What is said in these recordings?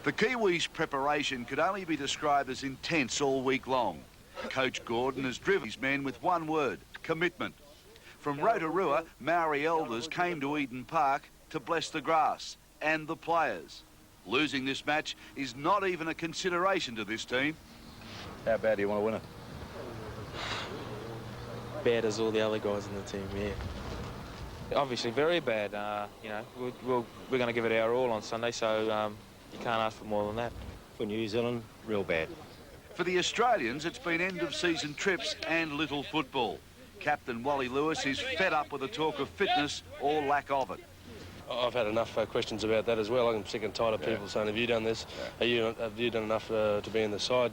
The Kiwis' preparation could only be described as intense all week long. Coach Gordon has driven his men with one word: commitment. From Rotorua, Maori elders came to Eden Park to bless the grass and the players. Losing this match is not even a consideration to this team. How bad do you want to win it? Bad as all the other guys in the team, yeah. Obviously very bad. You know, we're going to give it our all on Sunday, so you can't ask for more than that. For New Zealand, real bad. For the Australians, it's been end-of-season trips and little football. Captain Wally Lewis is fed up with the talk of fitness or lack of it. I've had enough questions about that as well. I'm sick and tired of people saying, have you done this? Have you done enough to be in the side?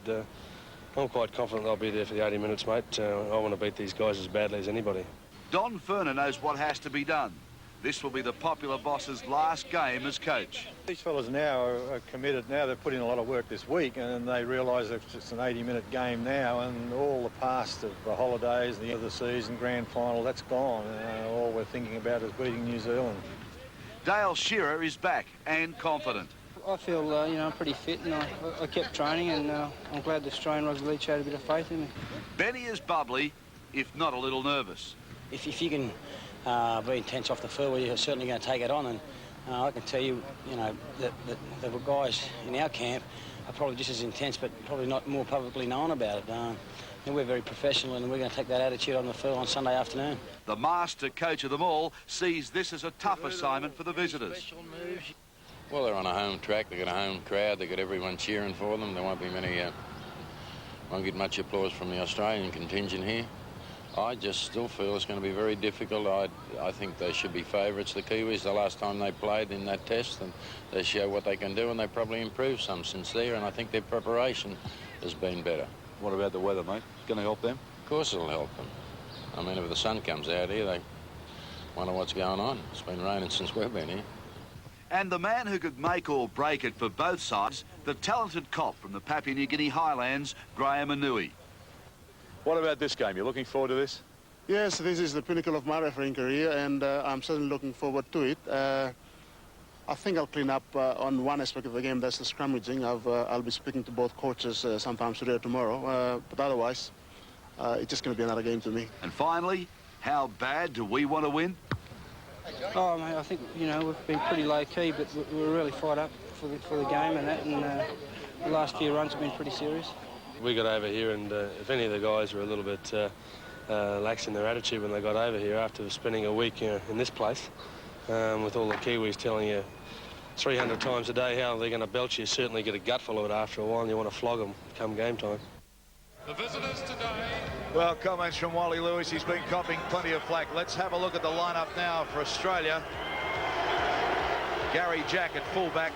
I'm quite confident I'll be there for the 80 minutes, mate. I want to beat these guys as badly as anybody. Don Ferner knows what has to be done. This will be the popular boss's last game as coach. These fellas now are committed now. They've put in a lot of work this week and they realise that it's an 80-minute game now, and all the past of the holidays, the end of the season, grand final, that's gone. All we're thinking about is beating New Zealand. Dale Shearer is back and confident. I feel, you know, pretty fit, and I kept training, and I'm glad the Australian Rugby League showed a bit of faith in me. Benny is bubbly, if not a little nervous. If you can be intense off the field, well, you're certainly going to take it on, and I can tell you, you know, that the guys in our camp are probably just as intense, but probably not more publicly known about it. And we're very professional, and we're going to take that attitude on the field on Sunday afternoon. The master coach of them all sees this as a tough assignment for the visitors. Well, they're on a home track. They've got a home crowd. They've got everyone cheering for them. There won't be many, won't get much applause from the Australian contingent here. I just still feel it's going to be very difficult. I think they should be favourites, the Kiwis. The last time they played in that test, and they show what they can do, and they probably improved some since there, and I think their preparation has been better. What about the weather, mate? Going to help them? Of course it'll help them. I mean, if the sun comes out here, they wonder what's going on. It's been raining since we've been here. And the man who could make or break it for both sides, the talented cop from the Papua New Guinea Highlands, Graham Anui. What about this game? You looking forward to this? Yes, this is the pinnacle of my refereeing career, and I'm certainly looking forward to it. I think I'll clean up on one aspect of the game, that's the scrummaging. I'll be speaking to both coaches sometime today or tomorrow, but otherwise, it's just going to be another game to me. And finally, how bad do we want to win? Oh, mate, I think, you know, we've been pretty low-key, but we're really fired up for the game and that, and the last few runs have been pretty serious. We got over here, and if any of the guys were a little bit lax in their attitude when they got over here after spending a week in this place, with all the Kiwis telling you 300 times a day how they're going to belch you, certainly get a gutful of it after a while, and you want to flog them come game time. The visitors today. Well, comments from Wally Lewis. He's been copping plenty of flack. Let's have a look at the lineup now for Australia. Gary Jack at fullback.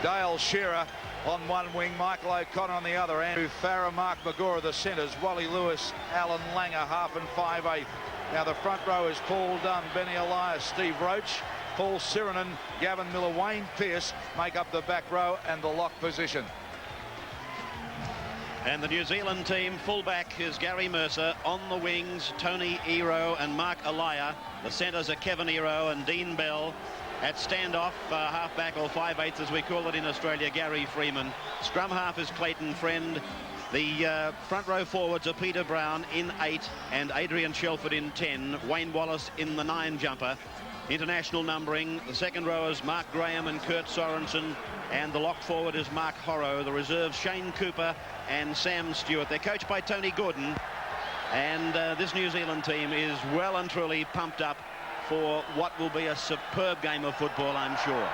Dale Shearer on one wing, Michael O'Connor on the other, Andrew Farah, Mark Magora the centres, Wally Lewis, Alan Langer, half and 5/8. Now the front row is Paul Dunn, Benny Elias, Steve Roach, Paul Sirinen, Gavin Miller, Wayne Pearce make up the back row and the lock position. And the New Zealand team fullback is Gary Mercer. On the wings, Tony Ero and Mark Elia. The centres are Kevin Ero and Dean Bell. At standoff, half-back or 5/8 as we call it in Australia, Gary Freeman. Scrum half is Clayton Friend. The front row forwards are Peter Brown in 8 and Adrian Shelford in 10. Wayne Wallace in the 9 jumper. International numbering. The second row is Mark Graham and Kurt Sorensen. And the lock forward is Mark Horrow. The reserves, Shane Cooper and Sam Stewart. They're coached by Tony Gooden. And this New Zealand team is well and truly pumped up for what will be a superb game of football, I'm sure.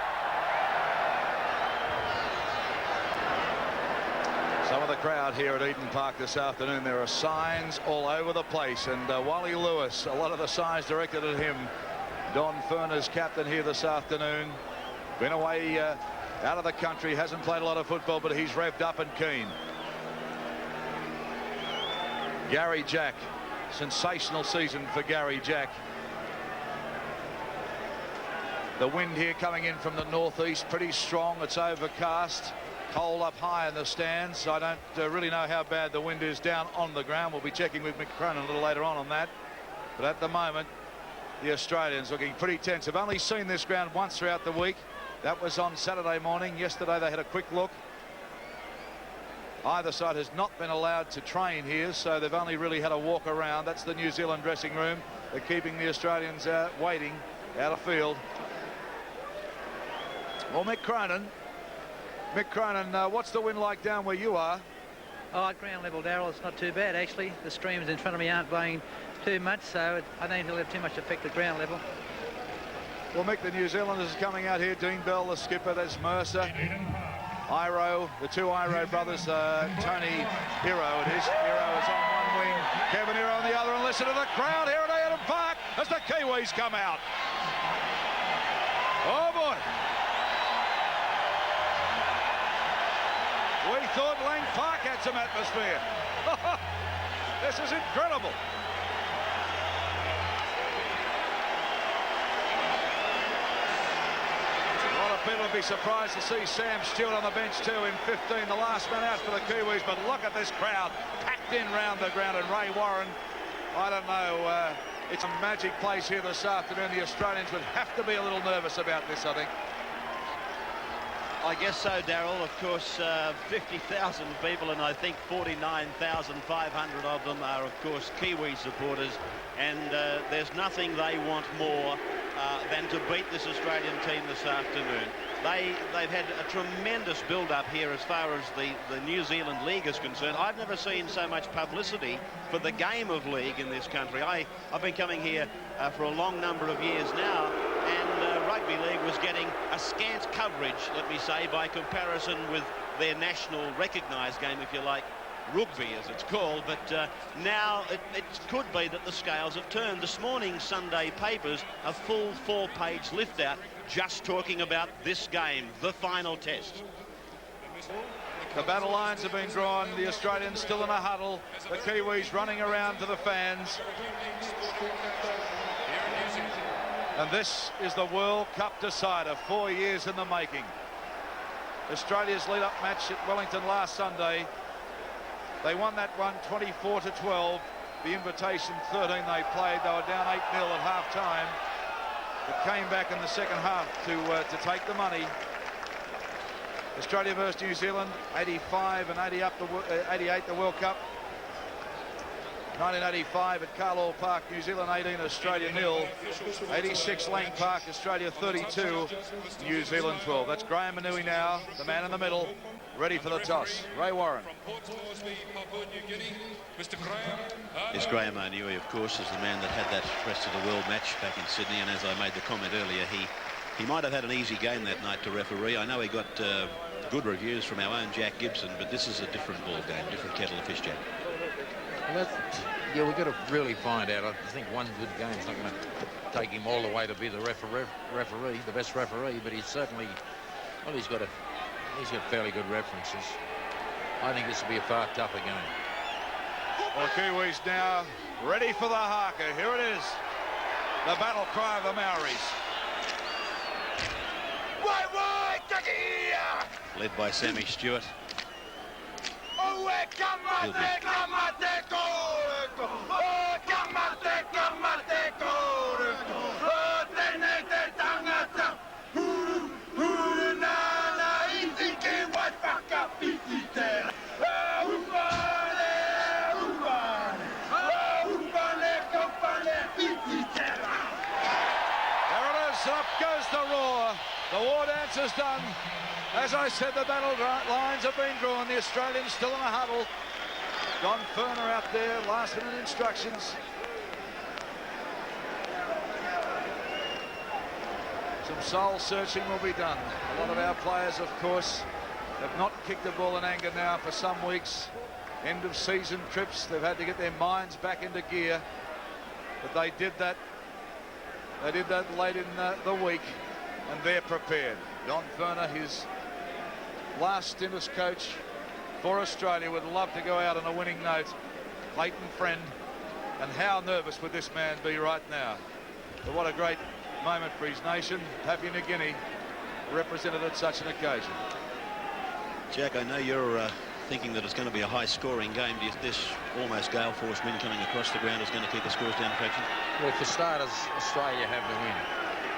Some of the crowd here at Eden Park this afternoon, there are signs all over the place, and Wally Lewis, a lot of the signs directed at him. Don Ferner's captain here this afternoon. Been away out of the country, hasn't played a lot of football, but he's revved up and keen. Gary Jack, sensational season for Gary Jack. The wind here coming in from the northeast, pretty strong. It's overcast. Cold up high in the stands. I don't really know how bad the wind is down on the ground. We'll be checking with Mick Cronin a little later on that. But at the moment, the Australians looking pretty tense. I've only seen this ground once throughout the week. That was on Saturday morning. Yesterday they had a quick look. Either side has not been allowed to train here, so they've only really had a walk around. That's the New Zealand dressing room. They're keeping the Australians waiting out of field. Well, Mick Cronin, what's the wind like down where you are? Oh, at ground level, Darryl, it's not too bad, actually. The streams in front of me aren't blowing too much, so I don't think it'll have too much effect at ground level. Well, Mick, the New Zealanders are coming out here. Dean Bell, the skipper. There's Mercer, Iro, the two Iro brothers, Tony Hero it is. Hero is on one wing, Kevin Hero on the other, and listen to the crowd here at Eden Park as the Kiwis come out. Oh, boy. We thought Lang Park had some atmosphere. This is incredible. People would be surprised to see Sam Stewart on the bench too in 15, the last man out for the Kiwis. But look at this crowd packed in round the ground, and Ray Warren, I don't know, it's a magic place here this afternoon. The Australians would have to be a little nervous about this, I think. I guess so, Darryl. Of course, 50,000 people, and I think 49,500 of them are, of course, Kiwi supporters. And there's nothing they want more than to beat this Australian team this afternoon. They've had a tremendous build-up here as far as the New Zealand League is concerned. I've never seen so much publicity for the game of league in this country. I've been coming here for a long number of years now, and Rugby League was getting a scant coverage, let me say, by comparison with their national recognised game, if you like, Rugby as it's called. But now it could be that the scales have turned. This morning's Sunday papers, a full 4-page lift out just talking about this game, the final test. The battle lines have been drawn. The Australians still in a huddle. The Kiwis running around to the fans. And this is the World Cup decider, 4 years in the making. Australia's lead-up match at Wellington last Sunday. They won that one 24-12. The invitation 13 they played. They were down 8-0 at half-time. But came back in the second half to take the money. Australia versus New Zealand, 85 and 88 the World Cup. 1985 at Carlisle Park, New Zealand 18, Australia 0. 86 Lang Park, Australia 32, New Zealand 12. That's Graham Manui now, the man in the middle, ready for the toss. Ray Warren. Yes, Graham O'Neill, of course, is the man that had that rest of the world match back in Sydney, and as I made the comment earlier, he might have had an easy game that night to referee. I know he got good reviews from our own Jack Gibson, but this is a different ball game, different kettle of fish, Jack. Well, yeah, we've got to really find out. I think one good game's not going to take him all the way to be the referee, the best referee, but he's certainly, well, he's got fairly good references. I think this will be a far tougher game. Well, Kiwis now ready for the haka. Here it is, the battle cry of the Maoris. Led by Sammy Stewart. Up goes the roar. The war dance is done. As I said, the battle lines have been drawn. The Australians still in a huddle. Don Ferner out there, last minute instructions. Some soul searching will be done. A lot of our players, of course, have not kicked the ball in anger now for some weeks. End of season trips. They've had to get their minds back into gear. But they did that. They did that late in the week, and they're prepared. Don Ferner, his last stint as coach for Australia, would love to go out on a winning note. Clayton Friend, and how nervous would this man be right now? But what a great moment for his nation. Papua New Guinea represented at such an occasion. Jack, I know you're thinking that it's going to be a high-scoring game. This almost gale force wind coming across the ground is going to keep the scores down, Patrick? Well, for starters, Australia have the win.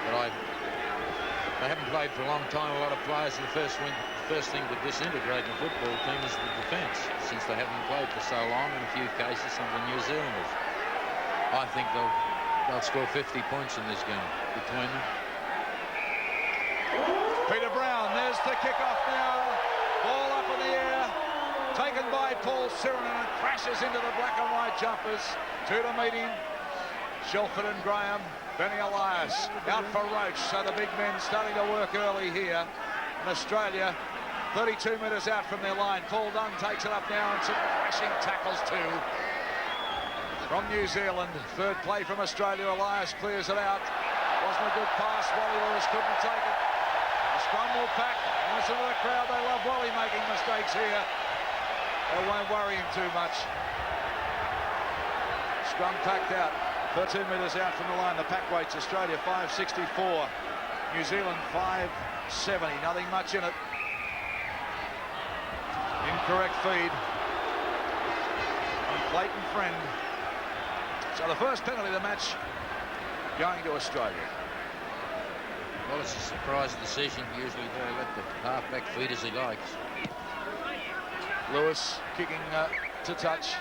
But they haven't played for a long time. A lot of players, the first thing to disintegrate in a football team is the defence, since they haven't played for so long. In a few cases, some of the New Zealanders. I think they'll score 50 points in this game between them. Peter Brown, there's the kick-off now. Ball up in the air, taken by Paul Sirenen, and crashes into the black and white jumpers. Two to meet him, Shelford and Graham. Benny Elias out for Roach, so the big men starting to work early here. And Australia 32 metres out from their line. Paul Dunn takes it up now, and some crashing tackles too from New Zealand. Third play from Australia. Elias clears it out. Wasn't a good pass. Wally Lewis couldn't take it. The scrum will pack. Listen to the crowd. They love Wally making mistakes here. They won't worry him too much. Scrum packed out. 13 metres out from the line. The pack weights Australia 5.64. New Zealand 5.70. Nothing much in it. Incorrect feed from Clayton Friend. So the first penalty of the match going to Australia. Well, it's a surprise decision. Usually they let the half-back feed as he likes. Lewis kicking to touch.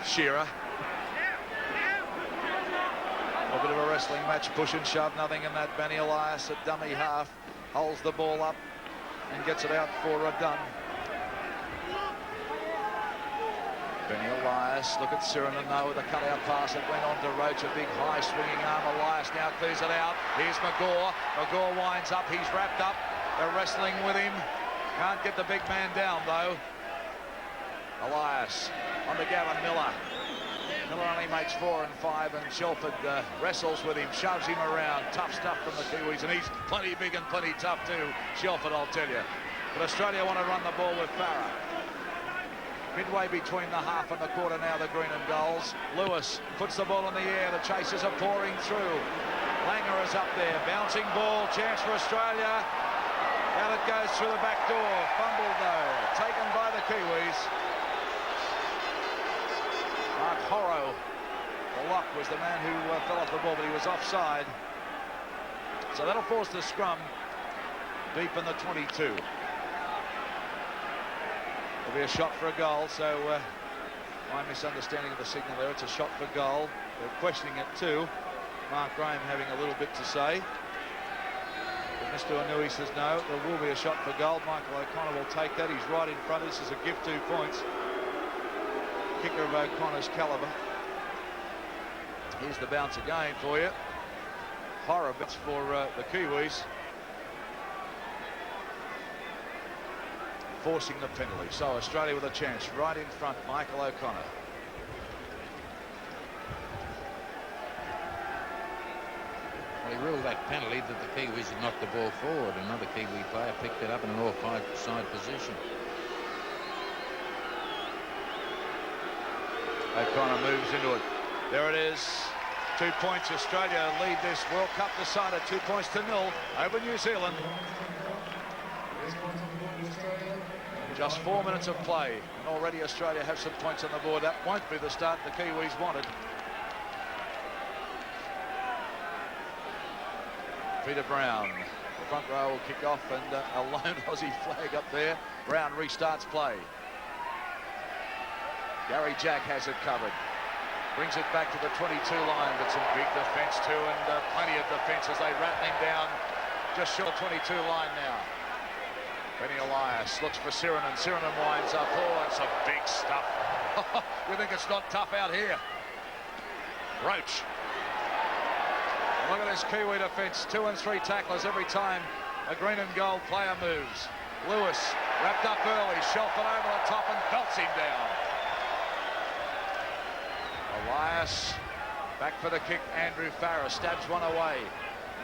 Shearer. A bit of a wrestling match, push and shove, nothing in that. Benny Elias at dummy half, holds the ball up and gets it out for Dunn. Benny Elias, look at Sirenen now with a cutout pass that went on to Roach, a big high swinging arm. Elias now clears it out. Here's Magore. Magore winds up, he's wrapped up. They're wrestling with him. Can't get the big man down though. Elias on to Gavin Miller. Miller only makes 4 and 5, and Shelford wrestles with him, shoves him around. Tough stuff from the Kiwis, and he's plenty big and plenty tough too, Shelford, I'll tell you. But Australia want to run the ball with Farah. Midway between the half and the quarter now, the green and golds. Lewis puts the ball in the air. The chasers are pouring through. Langer is up there. Bouncing ball. Chance for Australia. Out it goes through the back door. Fumbled though. Taken by the Kiwis. Mark Horrow, the lock, was the man who fell off the ball, but he was offside. So that'll force the scrum deep in the 22. There'll be a shot for a goal, so my misunderstanding of the signal there, it's a shot for goal. They're questioning it too. Mark Graham having a little bit to say. But Mr. Anui says no, there will be a shot for goal. Michael O'Connor will take that. He's right in front. This is a gift 2 points. Kicker of O'Connor's calibre. Here's the bounce again for you. Horror bits for the Kiwis. Forcing the penalty. So Australia with a chance right in front. Michael O'Connor. Well, he ruled that penalty that the Kiwis had knocked the ball forward. Another Kiwi player picked it up in an offside position. O'Connor moves into it. There it is. 2 points. Australia lead this World Cup decider 2 points to 0 over New Zealand. Just 4 minutes of play, and already Australia have some points on the board. That won't be the start the Kiwis wanted. Peter Brown, the front row will kick off, and a lone Aussie flag up there. Brown restarts play. Gary Jack has it covered. Brings it back to the 22 line, but some big defence too, and plenty of defence as they rattle him down just short of 22 line now. Benny Elias looks for Sirenen. Sirenen winds up. Oh, and some big stuff. You think it's not tough out here? Roach. Look at this Kiwi defence. 2 and 3 tacklers every time a green and gold player moves. Lewis wrapped up early. Shelford over the top and belts him down. Elias back for the kick. Andrew Farah stabs one away.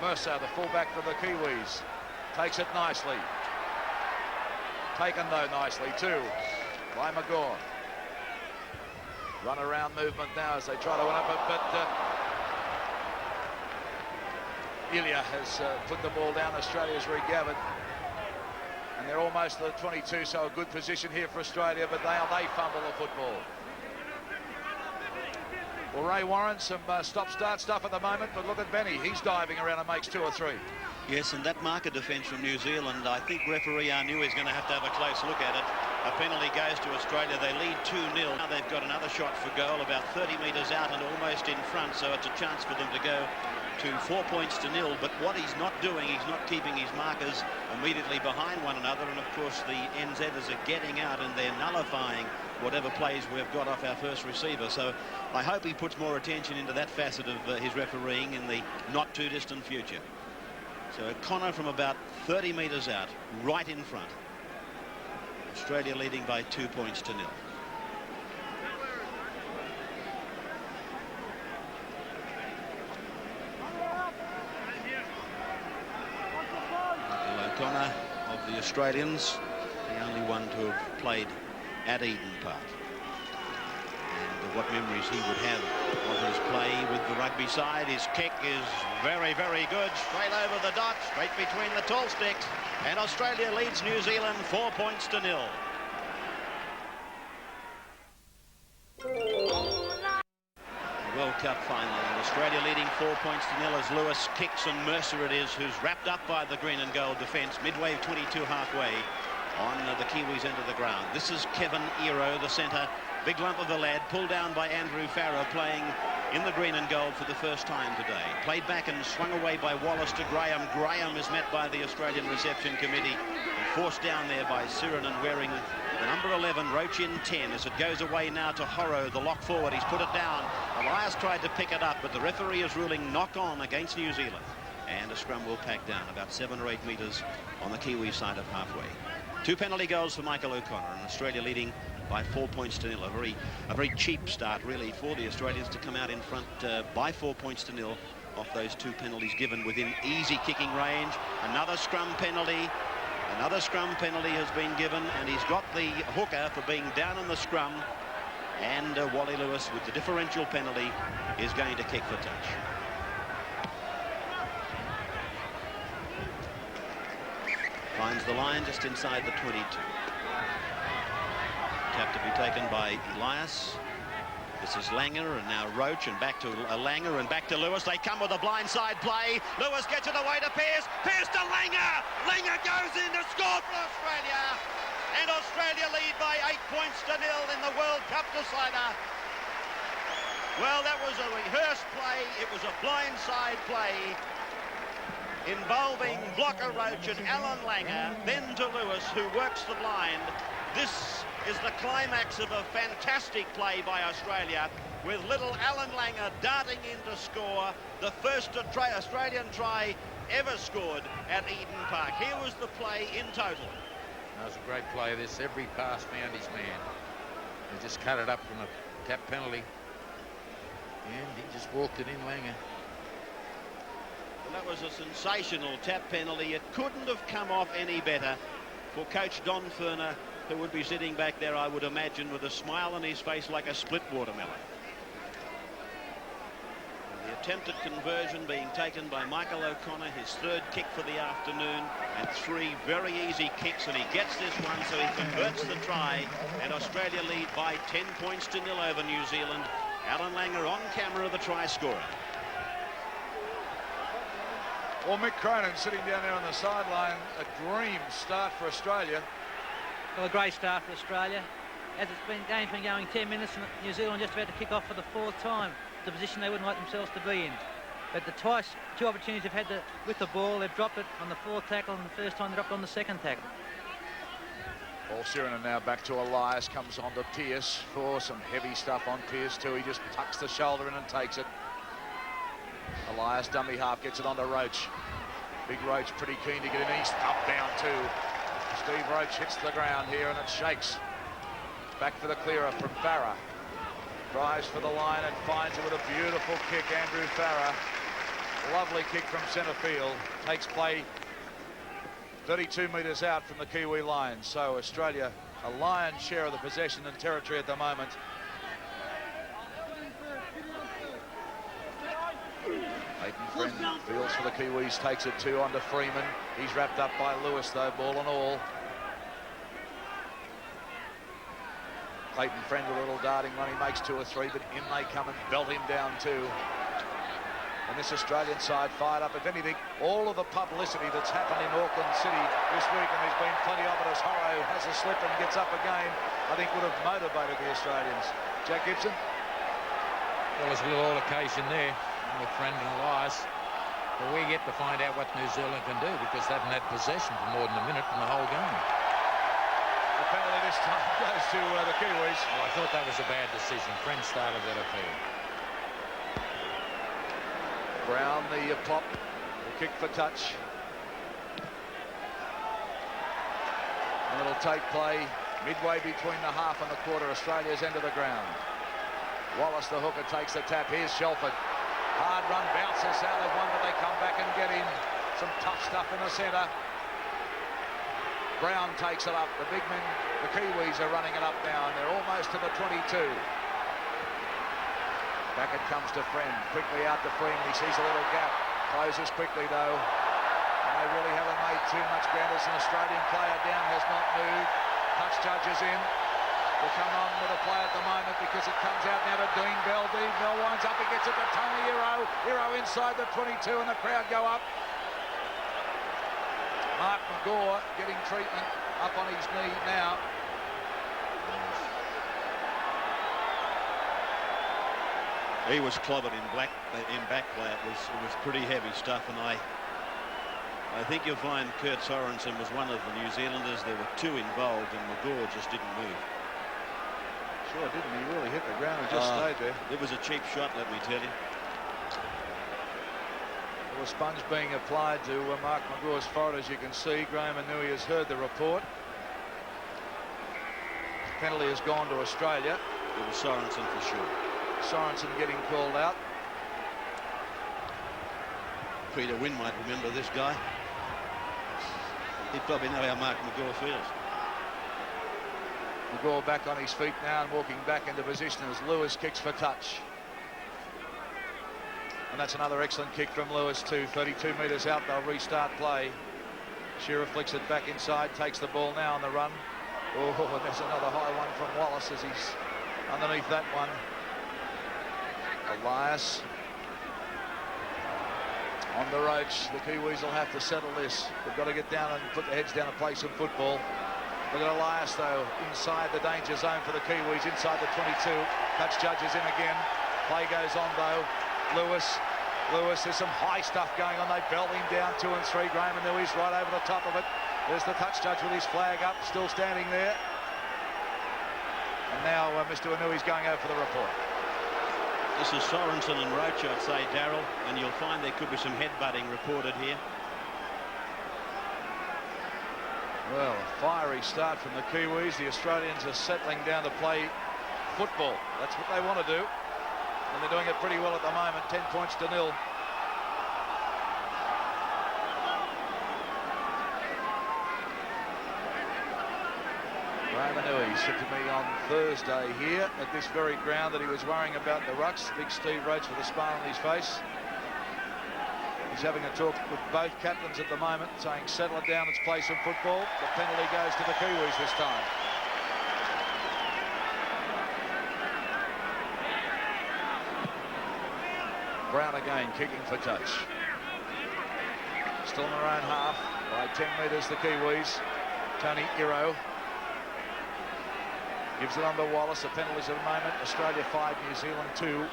Mercer, the fullback for the Kiwis, takes it nicely. Taken though nicely too by Magore. Run around movement now as they try to win up it, but Ilya has put the ball down. Australia's regathered, and they're almost at the 22, so a good position here for Australia, but they fumble the football. Well, Ray Warren, some stop-start stuff at the moment, but look at Benny. He's diving around and makes 2 or 3. Yes, and that marker defence from New Zealand, I think referee Arnew is going to have a close look at it. A penalty goes to Australia. They lead 2-0. Now they've got another shot for goal about 30 metres out and almost in front, so it's a chance for them to go to 4 points to 0. But what he's not doing, he's not keeping his markers immediately behind one another. And of course the NZers are getting out and they're nullifying whatever plays we've got off our first receiver. So I hope he puts more attention into that facet of his refereeing in the not too distant future. So Connor from about 30 metres out, right in front. Australia leading by 2 points to 0. O'Connor of the Australians, the only one to have played at Eden Park. And what memories he would have of his play with the rugby side. His kick is very, very good. Straight over the dot, straight between the tall sticks. And Australia leads New Zealand 4 points to 0. World Cup final. Australia leading 4 points to 0 as Lewis kicks, and Mercer it is who's wrapped up by the green and gold defence midway 22 halfway on the Kiwis end of the ground. This is Kevin Ero, the centre. Big lump of a lad, pulled down by Andrew Farrow, playing in the green and gold for the first time today. Played back and swung away by Wallace to Graham. Graham is met by the Australian Reception Committee and forced down there by Sirinen, wearing the number 11, Roach in 10, as it goes away now to Horrow, the lock forward. He's put it down. Elias tried to pick it up, but the referee is ruling knock on against New Zealand. And a scrum will pack down about 7 or 8 metres on the Kiwi side of halfway. 2 penalty goals for Michael O'Connor, and Australia leading by 4 points to 0. A very cheap start, really, for the Australians to come out in front by 4 points to 0 off those 2 penalties given within easy kicking range. Another scrum penalty. Another scrum penalty has been given, and he's got the hooker for being down in the scrum. And Wally Lewis, with the differential penalty, is going to kick for touch. Finds the line just inside the 22. Tap to be taken by Elias. This is Langer, and now Roach, and back to Langer, and back to Lewis. They come with a blindside play. Lewis gets it away to Pearce. Pearce to Langer. Langer goes in to score for Australia. And Australia lead by 8 points to 0 in the World Cup decider. Well, that was a rehearsed play. It was a blindside play involving Blocker Roach and Alan Langer, then to Lewis, who works the blind. This is the climax of a fantastic play by Australia, with little Alan Langer darting in to score the first Australian try ever scored at Eden Park. Here was the play in total. That was a great play. This every pass found his man. He just cut it up from a tap penalty, and he just walked it in, Langer. Well, that was a sensational tap penalty. It couldn't have come off any better for Coach Don Furner, who would be sitting back there, I would imagine, with a smile on his face like a split watermelon. And the attempted conversion being taken by Michael O'Connor, his 3rd kick for the afternoon, and 3 very easy kicks, and he gets this one, so he converts the try, and Australia lead by 10 points to 0 over New Zealand. Alan Langer on camera, the try scorer. Well, Mick Cronin sitting down there on the sideline. A dream start for Australia. Well, a great start for Australia. As game's been going 10 minutes, and New Zealand just about to kick off for the 4th time, the position they wouldn't like themselves to be in. But the 2 opportunities they've had with the ball, they've dropped it on the 4th tackle, and the first time they dropped it on the 2nd tackle. Paul Sirinen now back to Elias, comes on to Pearce for some heavy stuff on Pearce too. He just tucks the shoulder in and takes it. Elias, dummy half, gets it onto Roach. Big Roach pretty keen to get in. He's up down too. Steve Roach hits the ground here, and it shakes. Back for the clearer from Farah. Drives for the line and finds it with a beautiful kick, Andrew Farah. Lovely kick from centre field. Takes play 32 metres out from the Kiwi line. So Australia, a lion's share of the possession and territory at the moment. Friend fields for the Kiwis, takes it 2 onto Freeman. He's wrapped up by Lewis though, ball and all. Clayton Friend with a little darting run. He makes 2 or 3, but in they come and belt him down too. And this Australian side fired up. If anything, all of the publicity that's happened in Auckland City this week, and there's been plenty of it as Horro has a slip and gets up again, I think would have motivated the Australians. Jack Gibson? Well, there's a little altercation there with Friend and Elias. But we get to find out what New Zealand can do, because they haven't had possession for more than a minute in the whole game. The penalty this time goes to the Kiwis. Well, I thought that was a bad decision. Friend started that affair. Brown, the pop, the kick for touch. And it'll take play midway between the half and the quarter, Australia's end of the ground. Wallace, the hooker, takes the tap. Here's Shelford. Hard run, bounces out of one, but they come back and get him. Some tough stuff in the centre. Brown takes it up. The big men, the Kiwis, are running it up now, and they're almost to the 22. Back it comes to Friend. Quickly out to Friend. He sees a little gap. Closes quickly, though. And they really haven't made too much ground. As an Australian player down, has not moved. Touch judge is in. Will come on with a play at the moment because it comes out now to Dean Bell. Dean Bell winds up. He gets it to Tony Hero. Hero inside the 22, and the crowd go up. Mark McGaw getting treatment up on his knee now. He was clobbered in back play. It was pretty heavy stuff, and I think you'll find Kurt Sorensen was one of the New Zealanders. There were 2 involved, and McGaw just didn't move. Sure didn't. He really hit the ground and just stayed there. It was a cheap shot, let me tell you. Well, a sponge being applied to Mark McGaw's forehead, as you can see. Graham Anui has heard the report. Penalty has gone to Australia. It was Sorensen for sure. Sorensen getting called out. Peter Wynn might remember this guy. He'd probably know how Mark McGaw feels. McGaw back on his feet now and walking back into position as Lewis kicks for touch. And that's another excellent kick from Lewis too. 32 metres out, they'll restart play. Shearer flicks it back inside, takes the ball now on the run. Oh, and there's another high one from Wallace as he's underneath that one. Elias on the roach. The Kiwis will have to settle this. They've got to get down and put their heads down and play some football. Look at Elias, though, inside the danger zone for the Kiwis, inside the 22. Touch judges in again. Play goes on, though. Lewis, there's some high stuff going on. They belt him down 2 and 3. Graham Anui's right over the top of it. There's the touch judge with his flag up, still standing there. And now Mr. Anui's going over for the report. This is Sorensen and Roach, I'd say, Darryl, and you'll find there could be some headbutting reported here. Well, a fiery start from the Kiwis. The Australians are settling down to play football. That's what they want to do. And they're doing it pretty well at the moment, 10 points to 0. Graham Anui said to me on Thursday here at this very ground that he was worrying about the rucks. Big Steve Roach with a smile on his face. He's having a talk with both captains at the moment, saying settle it down, let's play some football. The penalty goes to the Kiwis this time. Brown again kicking for touch. Still in their own half by 10 metres the Kiwis. Tony Hero gives it on to Wallace. The penalties at the moment. Australia 5, New Zealand 2.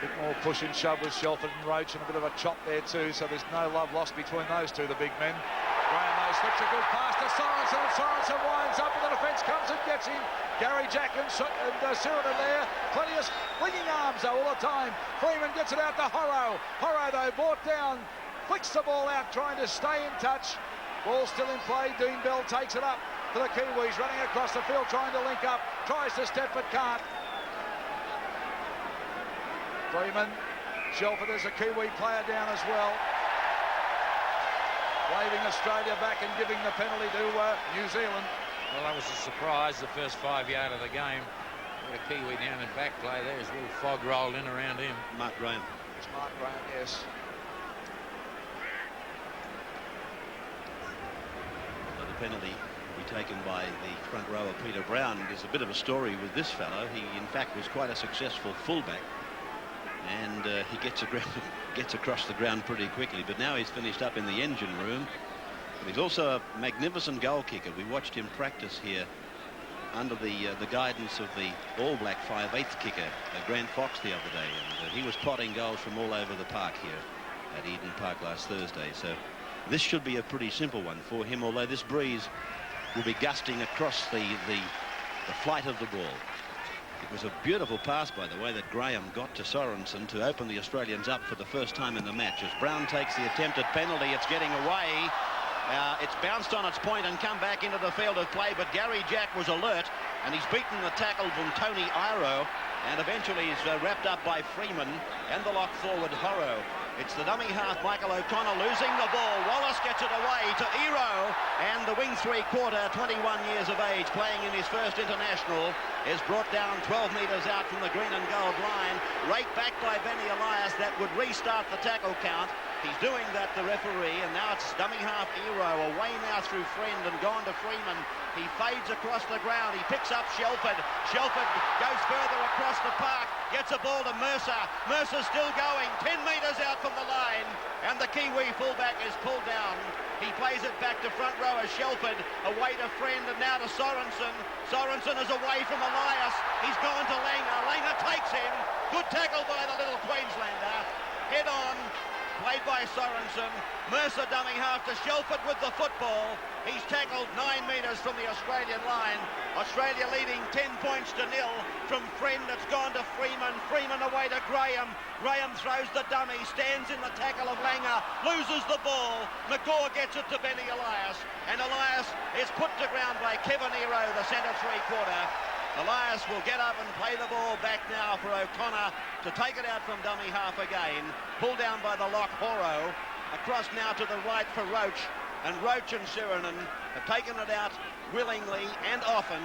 A bit more push and shove with Shelford and Roach, and a bit of a chop there too, so there's no love lost between those two, the big men. Graham though slips a good pass to Sorensen, and Sorensen winds up, and the defence comes and gets him. Gary Jack and Sirenen there. Plenty of swinging arms though all the time. Freeman gets it out to Horro. Horro though brought down, flicks the ball out, trying to stay in touch. Ball still in play. Dean Bell takes it up to the Kiwis, running across the field, trying to link up. Tries to step but can't. Freeman, Shelford, there's a Kiwi player down as well. Waving Australia back and giving the penalty to New Zealand. Well, that was a surprise, the first 5 yard of the game. Got a Kiwi down in back play. There's a little fog rolled in around him. Mark Graham. It's Mark Graham, yes. The penalty be taken by the front rower Peter Brown. There's a bit of a story with this fellow. He in fact was quite a successful fullback, and he gets across the ground pretty quickly, but now he's finished up in the engine room. But he's also a magnificent goal kicker. We watched him practice here under the guidance of the All Black 5/8 kicker, Grant Fox, the other day, and he was potting goals from all over the park here at Eden Park last Thursday. So this should be a pretty simple one for him, although this breeze will be gusting across the flight of the ball. It was a beautiful pass, by the way, that Graham got to Sorensen to open the Australians up for the first time in the match. As Brown takes the attempted penalty, it's getting away. It's bounced on its point and come back into the field of play, but Gary Jack was alert, and he's beaten the tackle from Tony Iro, and eventually he's wrapped up by Freeman and the lock forward Horrow. It's the dummy half, Michael O'Connor, losing the ball. Wallace gets it away to Iro, and the wing three-quarter, 21 years of age, playing in his first international, is brought down 12 metres out from the green and gold line. Raked back by Benny Elias. That would restart the tackle count. He's doing that, the referee, and now it's dummy half Iro, away now through Friend and gone to Freeman. He fades across the ground. He picks up Shelford. Shelford goes further across the park, gets a ball to Mercer. Mercer's still going, 10 metres out from the line, and the Kiwi fullback is pulled down. He plays it back to front rower Shelford, away to Friend, and now to Sorensen. Sorensen is away from Elias. He's gone to Langer. Langer takes him. Good tackle by the little Queenslander. Head on. Played by Sorensen. Mercer dummy half to Shelford with the football. He's tackled 9 metres from the Australian line. Australia leading 10 points to 0 from Friend. It's gone to Freeman. Freeman away to Graham. Graham throws the dummy, stands in the tackle of Langer, loses the ball. McGaw gets it to Benny Elias, and Elias is put to ground by Kevin Iro, the centre three-quarter. Elias will get up and play the ball back now for O'Connor to take it out from dummy half again. Pulled down by the lock Horrow. Across now to the right for Roach. And Roach and Sirenen have taken it out willingly and often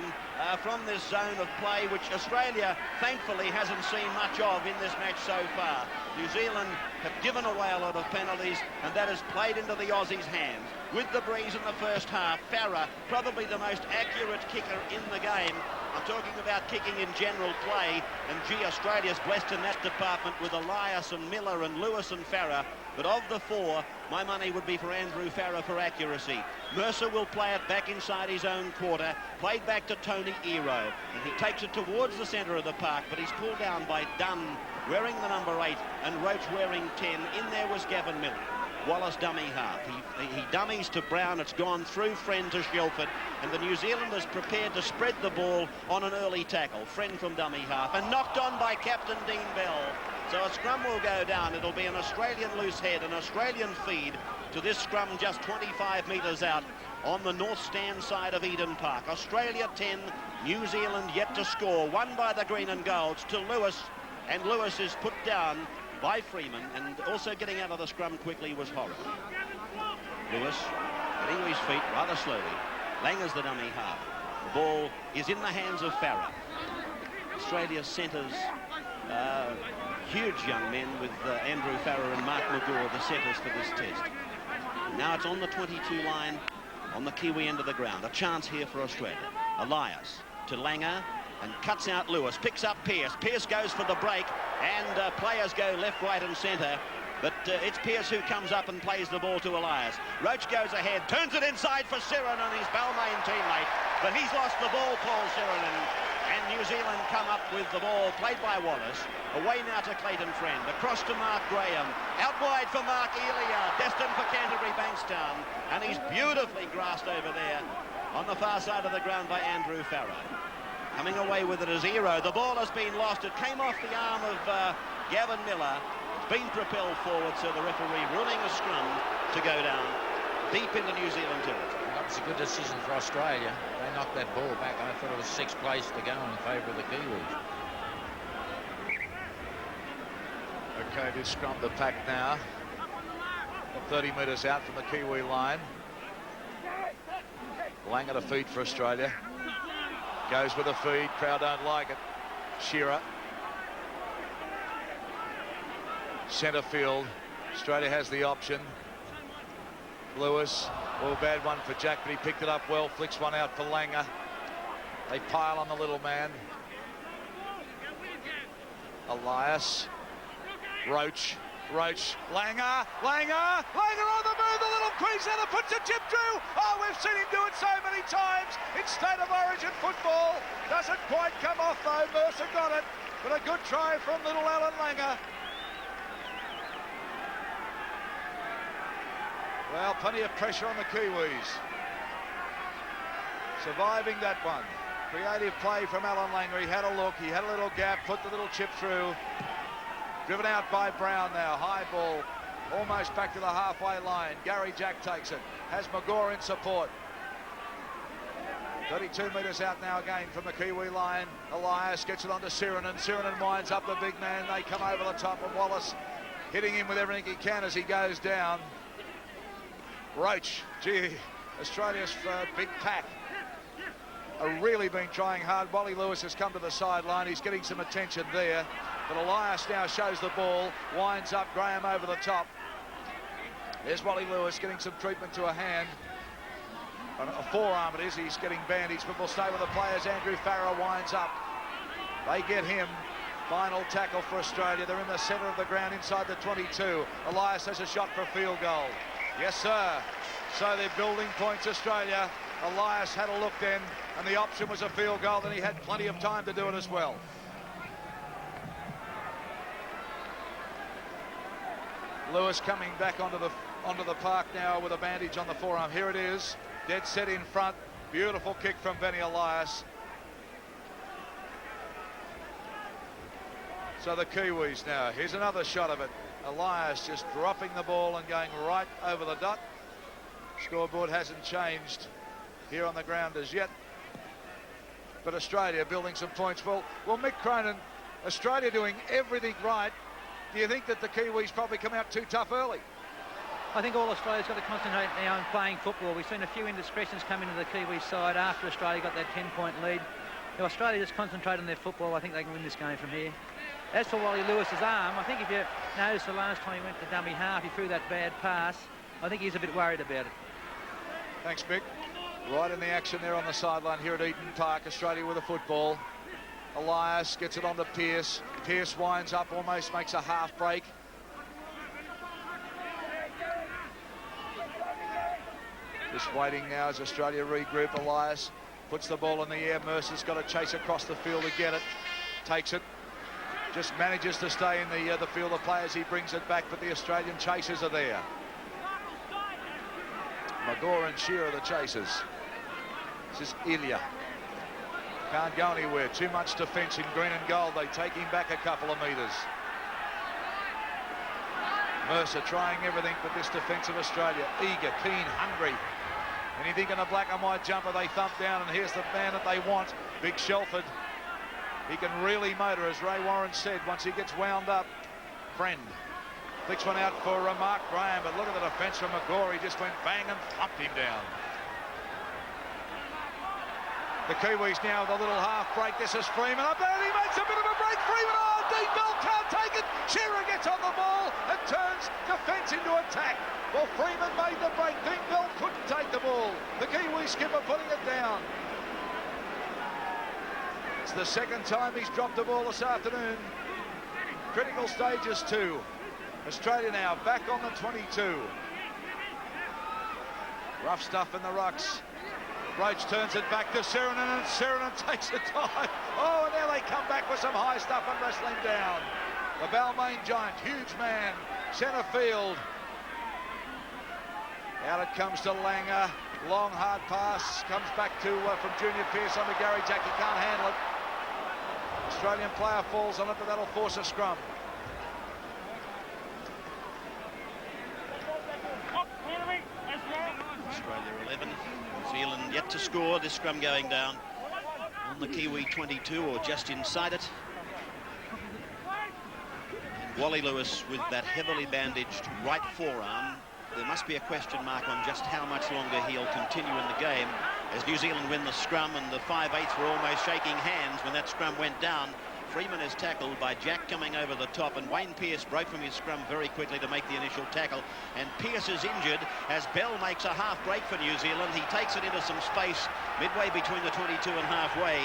from this zone of play, which Australia thankfully hasn't seen much of in this match so far. New Zealand have given away a lot of penalties, and that has played into the Aussies' hands. With the breeze in the first half, Farah, probably the most accurate kicker in the game. I'm talking about kicking in general play, and gee, Australia's blessed in that department with Elias and Miller and Lewis and Farah. But of the four, my money would be for Andrew Farah for accuracy. Mercer will play it back inside his own quarter, played back to Tony Iro, and he takes it towards the centre of the park, but he's pulled down by Dunn, wearing the number 8, and Roach wearing 10. In there was Gavin Miller. Wallace dummy half. He dummies to Brown. It's gone through Friend to Shelford, and the New Zealanders prepared to spread the ball on an early tackle. Friend from dummy half, and knocked on by Captain Dean Bell. So a scrum will go down. It'll be an Australian loose head, an Australian feed to this scrum just 25 metres out on the north stand side of Eden Park. Australia 10, New Zealand yet to score. Won by the green and golds to Lewis, and Lewis is put down by Freeman, and also getting out of the scrum quickly was Horror. Lewis getting to his feet rather slowly. Langer's the dummy half. The ball is in the hands of Farah. Australia's centres, huge young men with Andrew Farah and Mark McGaw, the centres for this test. Now it's on the 22 line, on the Kiwi end of the ground. A chance here for Australia. Elias to Langer, and cuts out Lewis, picks up Pearce. Pearce goes for the break, and players go left, right and centre. But it's Pearce who comes up and plays the ball to Elias. Roach goes ahead, turns it inside for Sirenen, his Balmain teammate. But he's lost the ball, Paul Sirenen. And New Zealand come up with the ball, played by Wallace. Away now to Clayton Friend, across to Mark Graham. Out wide for Mark Elia, destined for Canterbury Bankstown. And he's beautifully grassed over there on the far side of the ground by Andrew Farah. Coming away with it is Iro. The ball has been lost. It came off the arm of Gavin Miller. It's been propelled forward, so the referee ruling a scrum to go down deep into New Zealand territory. That was a good decision for Australia. They knocked that ball back. I thought it was sixth place to go in favour of the Kiwis. Okay, this scrum the pack now. 30 metres out from the Kiwi line. Langer to feed for Australia. Goes with a feed. Crowd don't like it. Shearer. Centre field. Australia has the option. Lewis. Oh, bad one for Jack, but he picked it up well. Flicks one out for Langer. They pile on the little man. Elias. Roach. Langer on the move, the little Queenslander puts a chip through. Oh, we've seen him do it so many times in State of Origin football. Doesn't quite come off though. Mercer got it, but a good try from little Alan Langer. Well, plenty of pressure on the Kiwis. Surviving that one. Creative play from Alan Langer. He had a look, he had a little gap, put the little chip through. Driven out by Brown now. High ball, almost back to the halfway line. Gary Jack takes it. Has Magore in support. 32 metres out now again from the Kiwi line. Elias gets it onto Sirinen. Sirinen winds up the big man. They come over the top of Wallace, hitting him with everything he can as he goes down. Roach, gee, Australia's big pack are really been trying hard. Wally Lewis has come to the sideline. He's getting some attention there. But Elias now shows the ball, winds up Graham over the top. There's Wally Lewis getting some treatment to a hand. A forearm it is, he's getting bandaged, but we'll stay with the players. Andrew Farah winds up. They get him. Final tackle for Australia. They're in the centre of the ground inside the 22. Elias has a shot for a field goal. Yes, sir. So they're building points, Australia. Elias had a look then, and the option was a field goal. Then he had plenty of time to do it as well. Lewis coming back onto the park now with a bandage on the forearm. Here it is, dead set in front. Beautiful kick from Benny Elias. So the Kiwis now. Here's another shot of it. Elias just dropping the ball and going right over the dot. Scoreboard hasn't changed here on the ground as yet. But Australia building some points. Well, Mick Cronin, Australia doing everything right. Do you think that the Kiwis probably come out too tough early? I think all Australia's got to concentrate now on playing football. We've seen a few indiscretions come into the Kiwi side after Australia got that 10-point lead. If Australia just concentrate on their football, I think they can win this game from here. As for Wally Lewis's arm, I think if you notice the last time he went to dummy half, he threw that bad pass. I think he's a bit worried about it. Thanks, Mick. Right in the action there on the sideline here at Eden Park. Australia with a football. Elias gets it onto Pearce. Pearce winds up, almost makes a half break. Just waiting now as Australia regroup. Elias puts the ball in the air. Mercer's got to chase across the field to get it. Takes it. Just manages to stay in the field of players. He brings it back, but the Australian chasers are there. Magore and Shearer the chasers. This is Ilya. Can't go anywhere. Too much defence in green and gold. They take him back a couple of metres. Mercer trying everything but this defence of Australia. Eager, keen, hungry. Anything in a black and white jumper, they thump down, and here's the man that they want, Big Shelford. He can really motor, as Ray Warren said, once he gets wound up. Friend flicks one out for Mark Graham, but look at the defence from Magore. He just went bang and thumped him down. The Kiwis now with a little half break. This is Freeman up there, and he makes a bit of a break. Freeman, oh, Dean Bell can't take it. Shearer gets on the ball and turns defence into attack. Well, Freeman made the break. Dean Bell couldn't take the ball. The Kiwi skipper putting it down. It's the second time he's dropped the ball this afternoon. Critical stages too. Australia now back on the 22. Rough stuff in the rucks. Roach turns it back to Sirinen, and Sirinen takes the time. Oh, and now they come back with some high stuff and wrestling down. The Balmain giant, huge man, centre field. Out it comes to Langer. Long, hard pass. Comes back to from Junior Pearce onto Gary Jack. He can't handle it. Australian player falls on it, but that'll force a scrum. Australia 11, New Zealand yet to score. This scrum going down on the Kiwi 22 or just inside it. And Wally Lewis with that heavily bandaged right forearm. There must be a question mark on just how much longer he'll continue in the game as New Zealand win the scrum, and the 5/8 were almost shaking hands when that scrum went down. Freeman is tackled by Jack coming over the top, and Wayne Pearce broke from his scrum very quickly to make the initial tackle. And Pearce is injured as Bell makes a half break for New Zealand. He takes it into some space midway between the 22 and halfway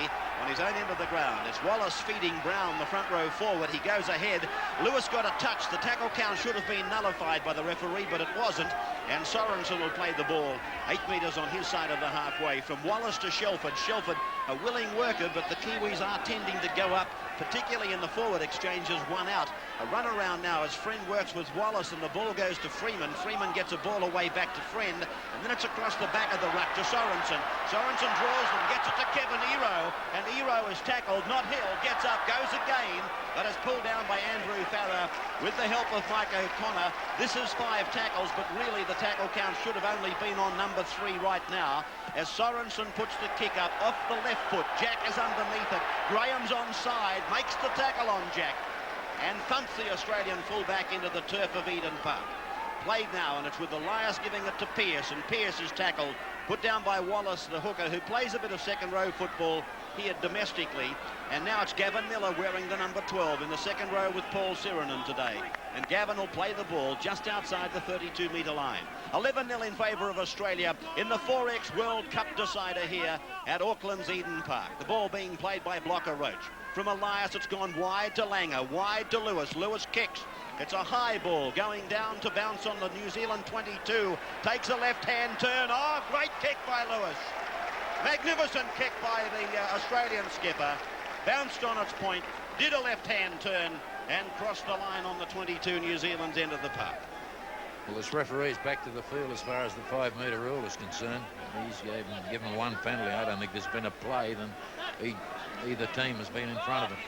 on his own end of the ground. It's Wallace feeding Brown, the front row forward. He goes ahead. Lewis got a touch. The tackle count should have been nullified by the referee, but it wasn't. And Sorensen will play the ball 8 metres on his side of the halfway. From Wallace to Shelford. Shelford, a willing worker, but the Kiwis are tending to go up, particularly in the forward exchanges, one out. A run around now as Friend works with Wallace, and the ball goes to Freeman. Freeman gets a ball away back to Friend, and then it's across the back of the ruck to Sorensen. Sorensen draws them, gets it to Kevin Ero, and Ero is tackled, not Hill, gets up, goes again, but is pulled down by Andrew Farrer with the help of Mike O'Connor. This is 5 tackles, but really the tackle count should have only been on number 3 right now, as Sorensen puts the kick up off the left foot. Jack is underneath it. Graham's onside, makes the tackle on Jack, and thumps the Australian fullback into the turf of Eden Park. Played now, and it's with Elias giving it to Pearce, and Pearce is tackled, put down by Wallace, the hooker, who plays a bit of second row football here domestically. And now it's Gavin Miller wearing the number 12 in the second row with Paul Sirenen today. And Gavin will play the ball just outside the 32-metre line. 11-0 in favour of Australia in the 4X World Cup decider here at Auckland's Eden Park. The ball being played by Blocker Roach. From Elias, it's gone wide to Langer, wide to Lewis. Lewis kicks. It's a high ball going down to bounce on the New Zealand 22. Takes a left-hand turn. Oh, great kick by Lewis. Magnificent kick by the Australian skipper. Bounced on its point, did a left-hand turn, and crossed the line on the 22 New Zealand's end of the park. Well, this referee's back to the field as far as the 5-metre rule is concerned. He's given 1 penalty. I don't think there's been a play, then either team has been in front of him.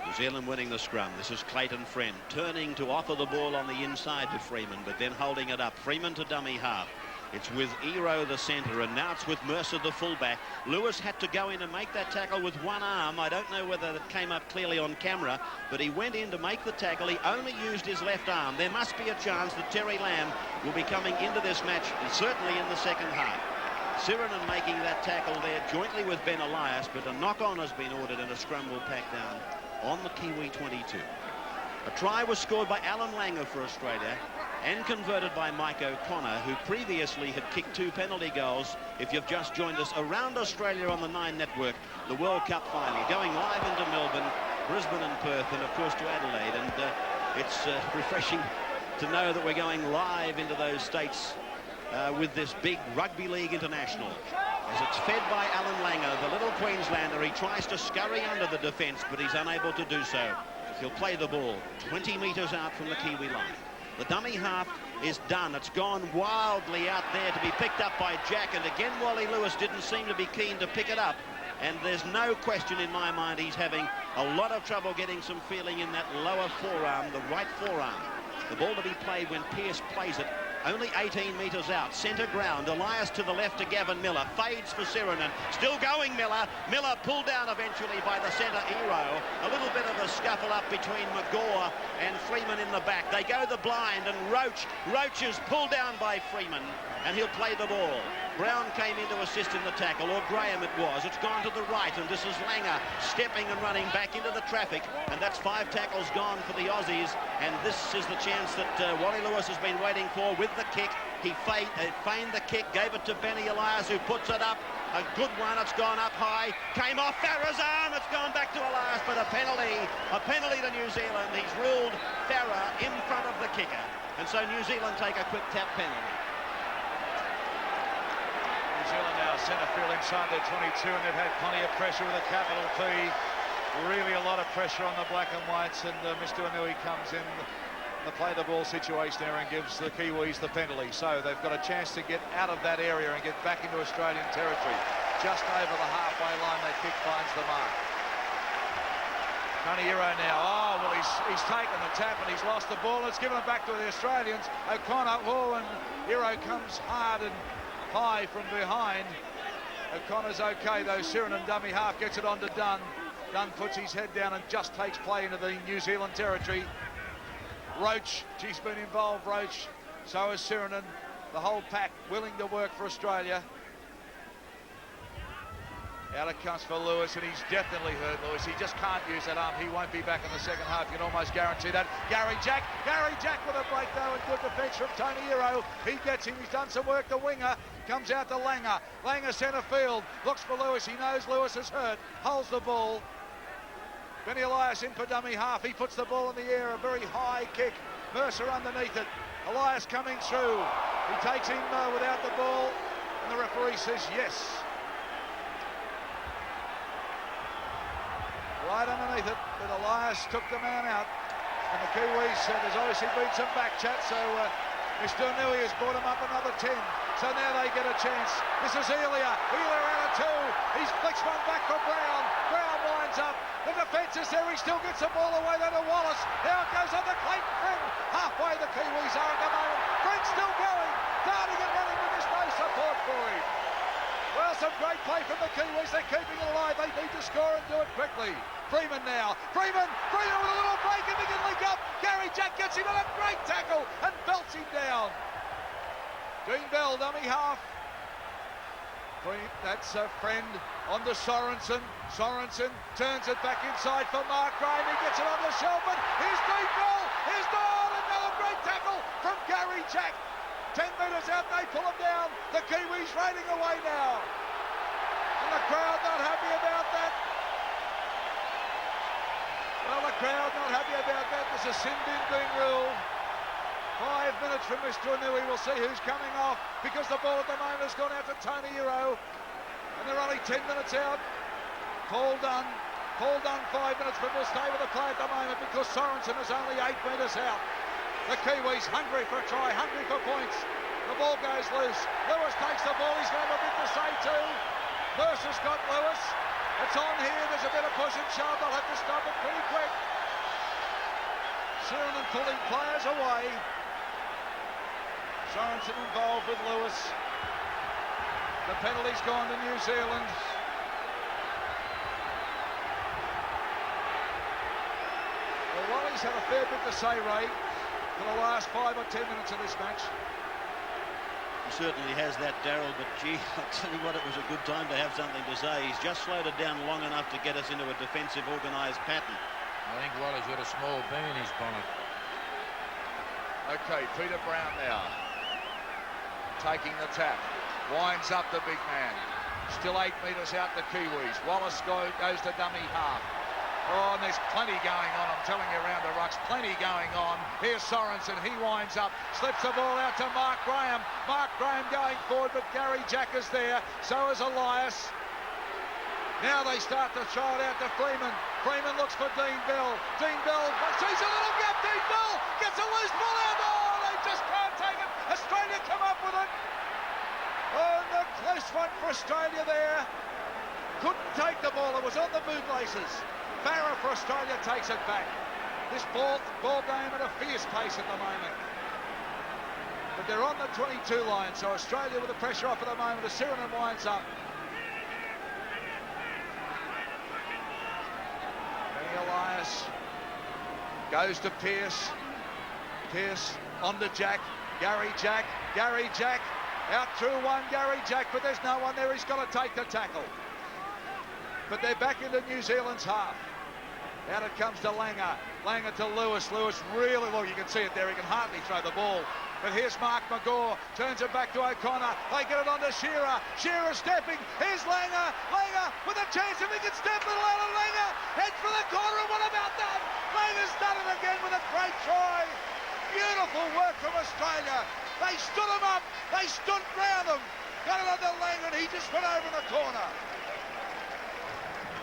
New Zealand winning the scrum. This is Clayton Friend turning to offer the ball on the inside to Freeman, but then holding it up. Freeman to dummy half. It's with Ero, the centre, and now it's with Mercer, the fullback. Lewis had to go in and make that tackle with one arm. I don't know whether it came up clearly on camera, but he went in to make the tackle. He only used his left arm. There must be a chance that Terry Lamb will be coming into this match, certainly in the second half. Sirenen making that tackle there jointly with Ben Elias, but a knock-on has been ordered and a scrum will pack down on the Kiwi 22. A try was scored by Alan Langer for Australia and converted by Mike O'Connor, who previously had kicked 2 penalty goals. If you've just joined us, around Australia on the 9 network, the World Cup final, going live into Melbourne, Brisbane and Perth, and of course to Adelaide. And it's refreshing to know that we're going live into those states with this big Rugby League International. As it's fed by Alan Langer, the little Queenslander. He tries to scurry under the defence, but he's unable to do so. He'll play the ball 20 metres out from the Kiwi line. The dummy half is done. It's gone wildly out there to be picked up by Jack, and again Wally Lewis didn't seem to be keen to pick it up. And there's no question in my mind he's having a lot of trouble getting some feeling in that lower forearm, the right forearm. The ball to be played when Pearce plays it. Only 18 metres out, centre ground. Elias to the left to Gavin Miller. Fades for Sirenen. Still going Miller. Miller pulled down eventually by the centre Ero. A little bit of a scuffle up between McGaw and Freeman in the back. They go the blind, and Roach is pulled down by Freeman, and he'll play the ball. Brown came in to assist in the tackle, or Graham it was. It's gone to the right, and this is Langer stepping and running back into the traffic, and that's 5 tackles gone for the Aussies, and this is the chance that Wally Lewis has been waiting for with the kick. He feigned the kick, gave it to Benny Elias, who puts it up. A good one. It's gone up high, came off Farrer's arm. It's gone back to Elias, but a penalty to New Zealand. He's ruled Farrer in front of the kicker, and so New Zealand take a quick tap penalty. New Zealand now centre field inside their 22, and they've had plenty of pressure with a capital P. Really a lot of pressure on the black and whites, and Mr. Anui comes in the play the ball situation there and gives the Kiwis the penalty. So they've got a chance to get out of that area and get back into Australian territory. Just over the halfway line, they kick finds the mark. Tony Ero now. Oh, well, he's taken the tap and he's lost the ball. It's given it back to the Australians. O'Connor, and Ero comes hard and high from behind. O'Connor's okay though. Sirenen dummy half gets it on to Dunn. Dunn puts his head down and just takes play into the New Zealand territory. Roach, she's been involved, Roach. So is Sirenen. The whole pack willing to work for Australia. Out it comes for Lewis, and he's definitely hurt Lewis. He just can't use that arm. He won't be back in the second half. You can almost guarantee that. Gary Jack with a break though, and good defence from Tony Hero. He gets him. He's done some work. The winger comes out to Langer. Langer centre field, looks for Lewis. He knows Lewis is hurt. Holds the ball. Benny Elias in for dummy half. He puts the ball in the air. A very high kick. Mercer underneath it. Elias coming through. He takes him without the ball, and the referee says yes. Right underneath it, but Elias took the man out. And the Kiwis, there's obviously been some back chat, so Mr. Nui has brought him up another 10. So now they get a chance. This is Elia out of 2. He's flicks one back for Brown. Brown winds up. The defence is there. He still gets the ball away there to Wallace. Now it goes on to Clayton Friend. Halfway the Kiwis are at the moment. Friend still going. Darting and running with this no support for him. Well, some great play from the Kiwis. They're keeping it alive. They need to score and do it quickly. Freeman now. Freeman with a little break and he can link up. Gary Jack gets him on a great tackle and belts him down. Dean Bell, dummy half. That's a Friend on to Sorensen. Sorensen turns it back inside for Mark Graham. He gets it on the Shelburne. Here's Dean Bell. Here's another great tackle from Gary Jack. 10 metres out, they pull him down. The Kiwis raiding away now. And the crowd not happy about that. Well, the crowd not happy about that. There's a sin bin being ruled. 5 minutes from Mr. Anui. We'll see who's coming off because the ball at the moment has gone out to Tony Hero. And they're only 10 minutes out. Paul Dunn 5 minutes, but we'll stay with the play at the moment because Sorensen is only 8 metres out. The Kiwis hungry for a try, hungry for points. The ball goes loose. Lewis takes the ball. He's going to have a bit to say too. Mercer's got Lewis. It's on here. There's a bit of push and shove. They'll have to stop it pretty quick. Sorensen pulling players away. Sorensen involved with Lewis. The penalty's gone to New Zealand. Well, Wally's had a fair bit to say, Ray, for the last 5 or 10 minutes of this match. He certainly has that, Darryl, but gee, I'll tell you what, it was a good time to have something to say. He's just slowed it down long enough to get us into a defensive, organised pattern. I think Wally's got a small boom in his bonnet. Okay, Peter Brown now. Taking the tap. Winds up the big man. Still 8 metres out the Kiwis. Wallace goes to dummy half. Oh, and there's plenty going on, I'm telling you, around the rucks. Plenty going on. Here's Sorensen. He winds up. Slips the ball out to Mark Graham. Mark Graham going forward, but Gary Jack is there. So is Elias. Now they start to throw it out to Freeman. Freeman looks for Dean Bell. Dean Bell sees a little gap. Dean Bell gets a loose ball out. Oh, they just can't take it. Australia come up with it. Oh, and the close one for Australia there. Couldn't take the ball. It was on the bootlaces. Farah for Australia takes it back. This ball game at a fierce pace at the moment. But they're on the 22 line, so Australia with the pressure off at the moment. The Sirenen winds up. Benny Elias goes to Pearce. Pearce on to Jack. Gary Jack. Gary Jack. Out through one, Gary Jack, but there's no one there. He's got to take the tackle. But they're back into New Zealand's half. Out it comes to Langer. Langer to Lewis. Lewis really, look, you can see it there. He can hardly throw the ball. But here's Mark McGaw. Turns it back to O'Connor. They get it on to Shearer. Shearer stepping. Here's Langer. Langer with a chance if he can step it out of Langer. Heads for the corner. And what about that? Langer's done it again with a great try. Beautiful work from Australia. They stood him up. They stood round him. Got it on to Langer and he just went over in the corner.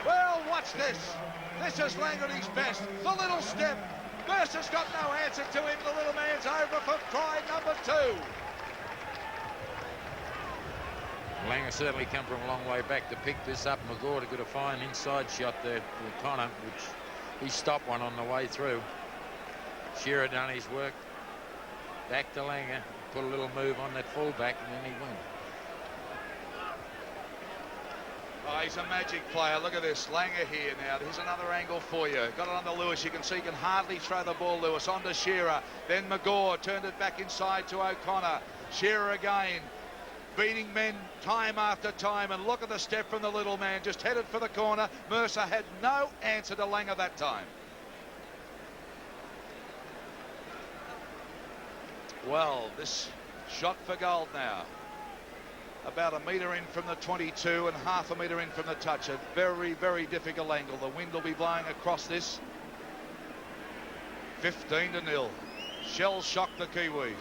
Well, watch this. This is Langer at his best. The little step. Mercer's got no answer to him. The little man's over for try number 2. Langer certainly come from a long way back to pick this up. McGaw got a fine inside shot there for Connor, which he stopped one on the way through. Shearer done his work. Back to Langer. Put a little move on that fullback and then he went. Oh, he's a magic player. Look at this. Langer here now. Here's another angle for you. Got it on to Lewis. You can see he can hardly throw the ball, Lewis. On to Shearer. Then McGaw turned it back inside to O'Connor. Shearer again. beating men time after time, and look at the step from the little man, just headed for the corner. Mercer had no answer to Langer that time. Well, this shot for gold now. About a metre in from the 22 and half a metre in from the touch. A very, very difficult angle. The wind will be blowing across this. 15-0. Shell shocked the Kiwis.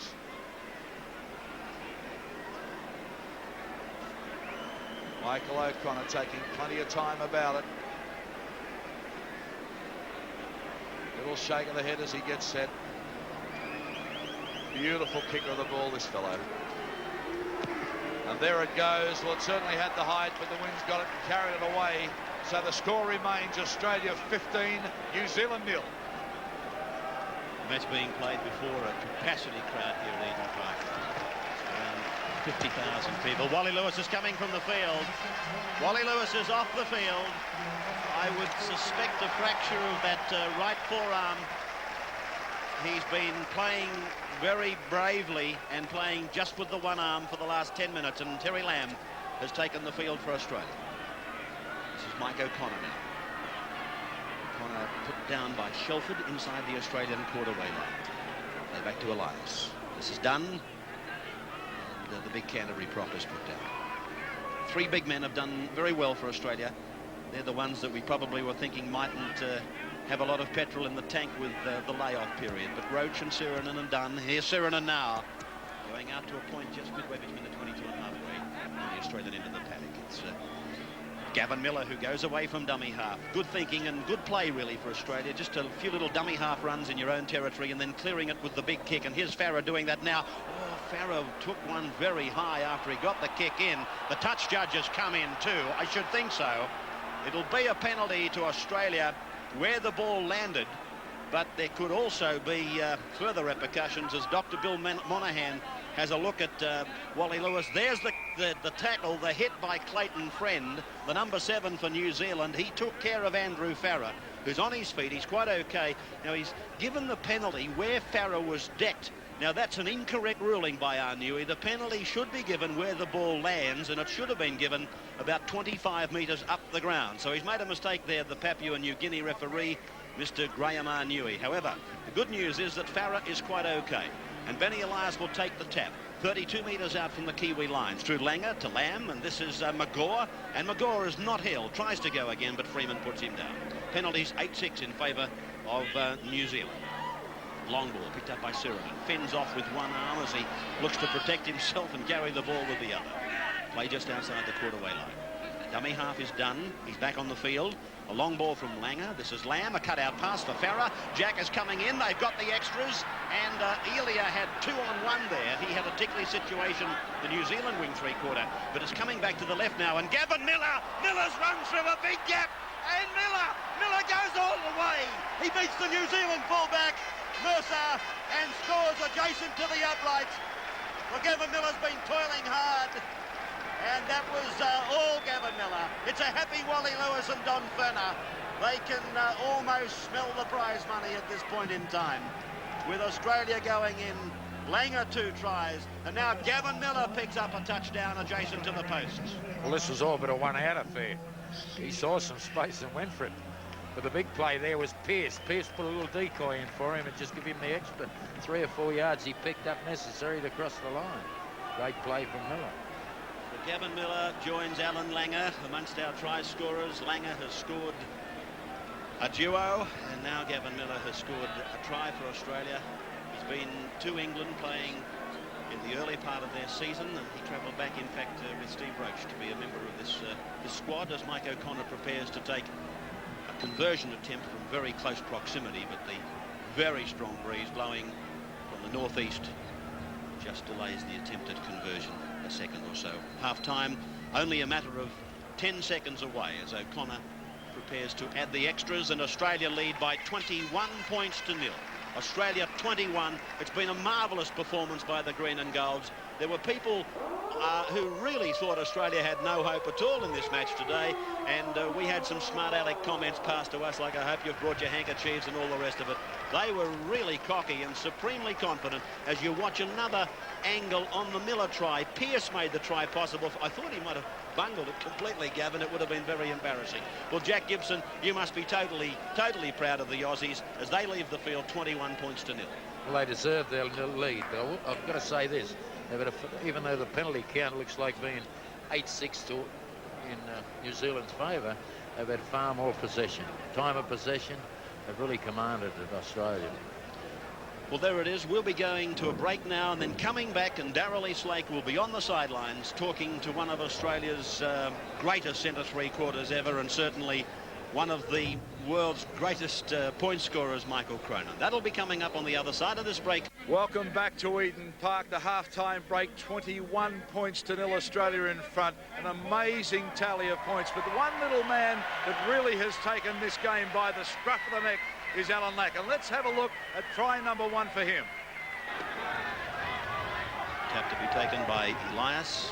Michael O'Connor taking plenty of time about it. Little shake of the head as he gets set. Beautiful kicker of the ball, this fellow. And there it goes. Well, it certainly had the height, but the wind's got it and carried it away. So the score remains Australia 15, New Zealand 0. Match being played before a capacity crowd here at Eden Park. Around 50,000 people. Wally Lewis is coming from the field. Wally Lewis is off the field. I would suspect a fracture of that right forearm. He's been playing very bravely and playing just with the one arm for the last 10 minutes, and Terry Lamb has taken the field for Australia. This is Mike O'Connor now. O'Connor put down by Shelford inside the Australian quarter-way line. Play back to Elias. This is done, and the big Canterbury prop is put down. Three big men have done very well for Australia. They're the ones that we probably were thinking mightn't have a lot of petrol in the tank with the layoff period. But Roach and Sirinen and Dunn. Here's Sirinen now, going out to a point just midway between the 22 and halfway on the Australian end of the paddock. It's Gavin Miller who goes away from dummy half. Good thinking and good play really for Australia. Just a few little dummy half runs in your own territory and then clearing it with the big kick. And here's Farah doing that now. Oh, Farah took one very high after he got the kick in. The touch judges come in too. I should think so. It'll be a penalty to Australia where the ball landed, but there could also be further repercussions as Dr. Bill Monahan has a look at Wally Lewis. There's the tackle, the hit by Clayton Friend, the number 7 for New Zealand. He took care of Andrew Farah, who's on his feet. He's quite okay. Now, he's given the penalty where Farah was decked. Now, that's an incorrect ruling by Arnui. The penalty should be given where the ball lands, and it should have been given about 25 metres up the ground. So he's made a mistake there, the Papua New Guinea referee, Mr. Graham Arnui. However, the good news is that Farah is quite okay, and Benny Elias will take the tap. 32 metres out from the Kiwi lines, through Langer to Lamb, and this is Magor, and Magor is not held, tries to go again, but Freeman puts him down. Penalties 8-6 in favour of New Zealand. Long ball picked up by Sirinen. Fends off with one arm as he looks to protect himself and carry the ball with the other. Play just outside the quarter-way line. Dummy half is done. He's back on the field. A long ball from Langer. This is Lamb. A cut-out pass for Farah. Jack is coming in. They've got the extras. And Elia had 2-on-1 there. He had a tickly situation, the New Zealand wing three-quarter. But it's coming back to the left now. And Gavin Miller. Miller's run through a big gap. And Miller goes all the way. He beats the New Zealand fullback, Mercer, and scores adjacent to the uprights. Well, Gavin Miller's been toiling hard, and that was all Gavin Miller. It's a happy Wally Lewis and Don Ferner. They can almost smell the prize money at this point in time. With Australia going in, Langer 2 tries, and now Gavin Miller picks up a touchdown adjacent to the posts. Well, this was all but a one-out affair. He saw some space and went for it. But the big play there was Pearce. Pearce put a little decoy in for him and just give him the extra 3 or 4 yards he picked up necessary to cross the line. Great play from Miller. So Gavin Miller joins Alan Langer amongst our try scorers. Langer has scored a duo, and now Gavin Miller has scored a try for Australia. He's been to England playing in the early part of their season, and he travelled back, in fact, with Steve Roach to be a member of this squad as Mike O'Connor prepares to take a conversion attempt from very close proximity, but the very strong breeze blowing from the northeast just delays the attempted conversion a second or so. Half-time, only a matter of 10 seconds away as O'Connor prepares to add the extras, and Australia lead by 21 points to 0. Australia 21. It's been a marvellous performance by the green and golds. There were people who really thought Australia had no hope at all in this match today, and we had some smart aleck comments passed to us like, I hope you've brought your handkerchiefs and all the rest of it. They were really cocky and supremely confident as you watch another angle on the Miller try. Pearce made the try possible. I thought he might have bungled it completely, Gavin. It would have been very embarrassing. Well, Jack Gibson, you must be totally proud of the Aussies as they leave the field 21 points to 0. Well, they deserve their lead, but I've got to say this. Even though the penalty count looks like being 8-6 in New Zealand's favour, they've had far more possession. Time of possession, they've really commanded it, Australia. Well, there it is. We'll be going to a break now and then coming back, and Darryl Eastlake will be on the sidelines talking to one of Australia's greatest centre three-quarters ever, and certainly one of the world's greatest point scorers, Michael Cronin. That'll be coming up on the other side of this break. Welcome back to Eden Park. The half-time break, 21 points to 0, Australia in front. An amazing tally of points. But the one little man that really has taken this game by the scruff of the neck is Alan Langer. Let's have a look at try number 1 for him. Tap to be taken by Elias.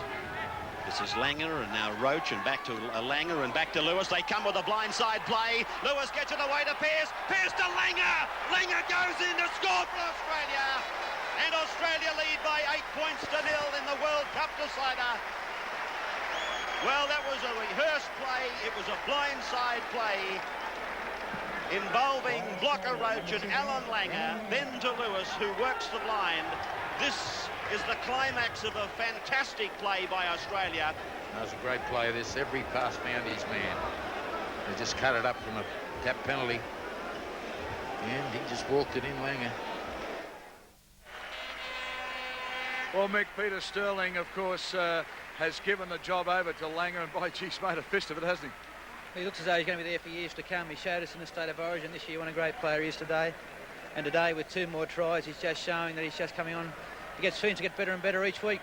This is Langer, and now Roach, and back to Langer, and back to Lewis. They come with a blindside play. Lewis gets it away to Pearce. Pearce to Langer. Langer goes in to score for Australia. And Australia lead by 8 points to 0 in the World Cup decider. Well, that was a rehearsed play. It was a blindside play involving Blocker Roach and Alan Langer, then to Lewis, who works the blind. This is the climax of a fantastic play by Australia. That was a great play. This every pass found his man. They just cut it up from a tap penalty, and he just walked it in, Langer. Well, Mick, Peter Sterling, of course, has given the job over to Langer, and by geez, made a fist of it, hasn't he? He looks as though he's going to be there for years to come. He showed us in the State of Origin this year what a great player he is today. And today, with 2 more tries, he's just showing that he's just coming on. He seems to get better and better each week.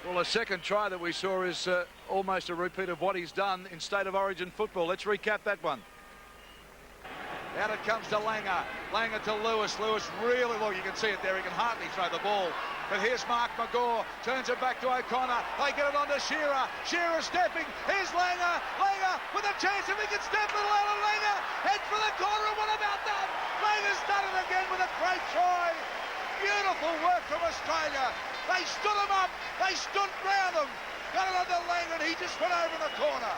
Well, the second try that we saw is almost a repeat of what he's done in State of Origin football. Let's recap that one. Out it comes to Langer. Langer to Lewis. Lewis really, well, you can see it there. He can hardly throw the ball. But here's Mark Magore. Turns it back to O'Connor. They get it on to Shearer. Shearer stepping. Here's Langer. Langer with a chance if he can step it out of Langer. Head for the corner. And what about that? Langer's done it again with a great try. Beautiful work from Australia. They stood him up. They stood round him. Got it under Langer, and he just went over the corner.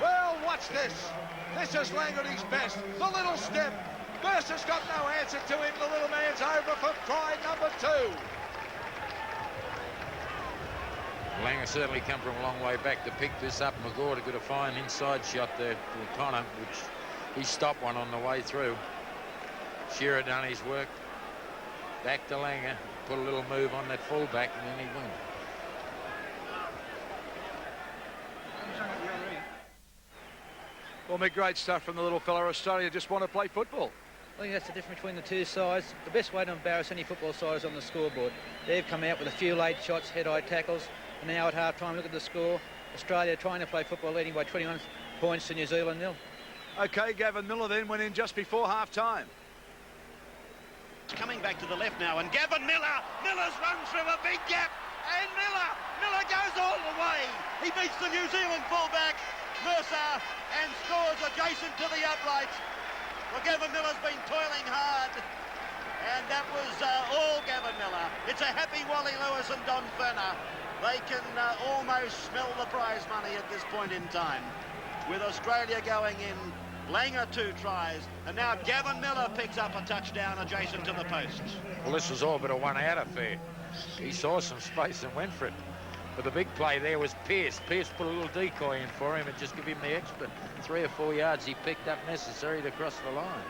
Well, watch this. This is Langer at his best. The little step. Mercer's got no answer to him. The little man's over for try number 2. Langer certainly come from a long way back to pick this up. Magore to get a fine inside shot there to Connor, which he stopped one on the way through. Shearer done his work. Back to Langer. Put a little move on that fullback, and then he went. Well, Mick, great stuff from the little fella. Australia just want to play football. I think that's the difference between the two sides. The best way to embarrass any football side is on the scoreboard. They've come out with a few late shots, head-eye tackles, and now at half-time, look at the score. Australia trying to play football, leading by 21 points to New Zealand 0. OK, Gavin Miller then went in just before half-time. Coming back to the left now, and Gavin Miller. Miller's run through a big gap, and Miller goes all the way. He beats the New Zealand fullback, Mercer, and scores adjacent to the uprights. Well, Gavin Miller's been toiling hard, and that was all Gavin Miller. It's a happy Wally Lewis and Don Ferner. They can almost smell the prize money at this point in time. With Australia going in, Langer 2 tries, and now Gavin Miller picks up a touchdown adjacent to the posts. Well, this was all but a one-out affair. He saw some space and went for it. But the big play there was Pearce. Pearce put a little decoy in for him and just give him the extra 3 or 4 yards he picked up necessary to cross the line.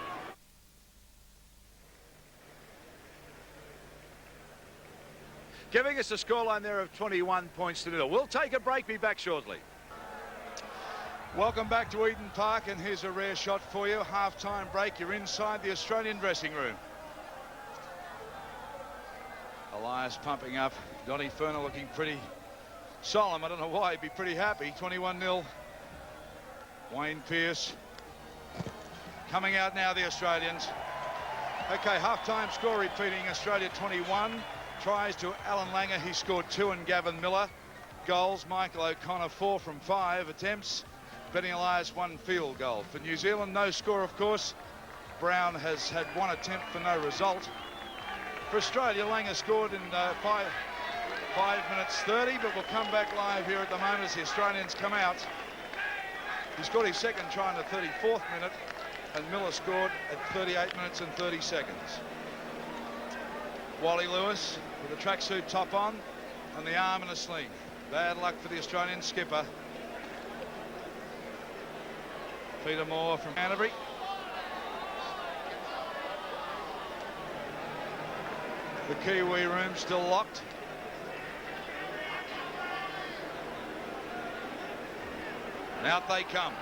Giving us a scoreline there of 21 points to 0. We'll take a break, be back shortly. Welcome back to Eden Park, and here's a rare shot for you. Half-time break, you're inside the Australian dressing room. Elias pumping up. Donny Ferner looking pretty solemn. I don't know why, he'd be pretty happy. 21-0. Wayne Pearce coming out now, the Australians. Okay, half-time score repeating. Australia 21. Tries to Alan Langer. He scored 2, and Gavin Miller. Goals, Michael O'Connor 4 from 5 attempts. Benny Elias 1 field goal. For New Zealand, no score, of course. Brown has had 1 attempt for no result. For Australia, Langer scored in 5 minutes 30, but we'll come back live here at the moment as the Australians come out. He scored his second try in the 34th minute, and Miller scored at 38 minutes and 30 seconds. Wally Lewis with a tracksuit top on and the arm in a sling. Bad luck for the Australian skipper. Peter Moore from Canterbury. The Kiwi room still locked. And out they come.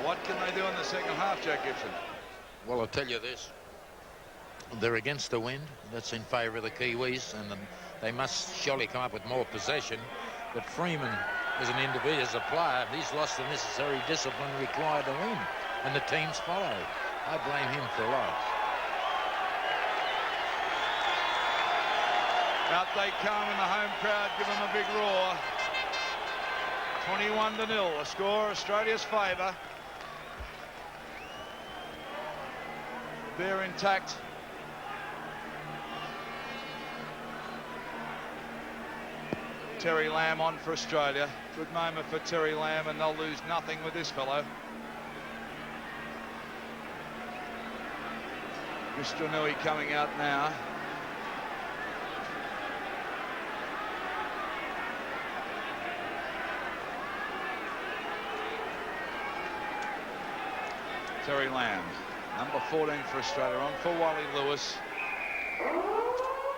What can they do in the second half, Jack Gibson? Well, I'll tell you this. They're against the wind. That's in favour of the Kiwis, and they must surely come up with more possession. But Freeman, as an individual, as a player, he's lost the necessary discipline required to win, and the teams follow. I blame him for a lot. Out they come, and the home crowd give them a big roar. 21-0, a score Australia's favour. They're intact. Terry Lamb on for Australia. Good moment for Terry Lamb, and they'll lose nothing with this fellow. Mr. Nui coming out now. Terry Lamb, number 14 for Australia, on for Wally Lewis.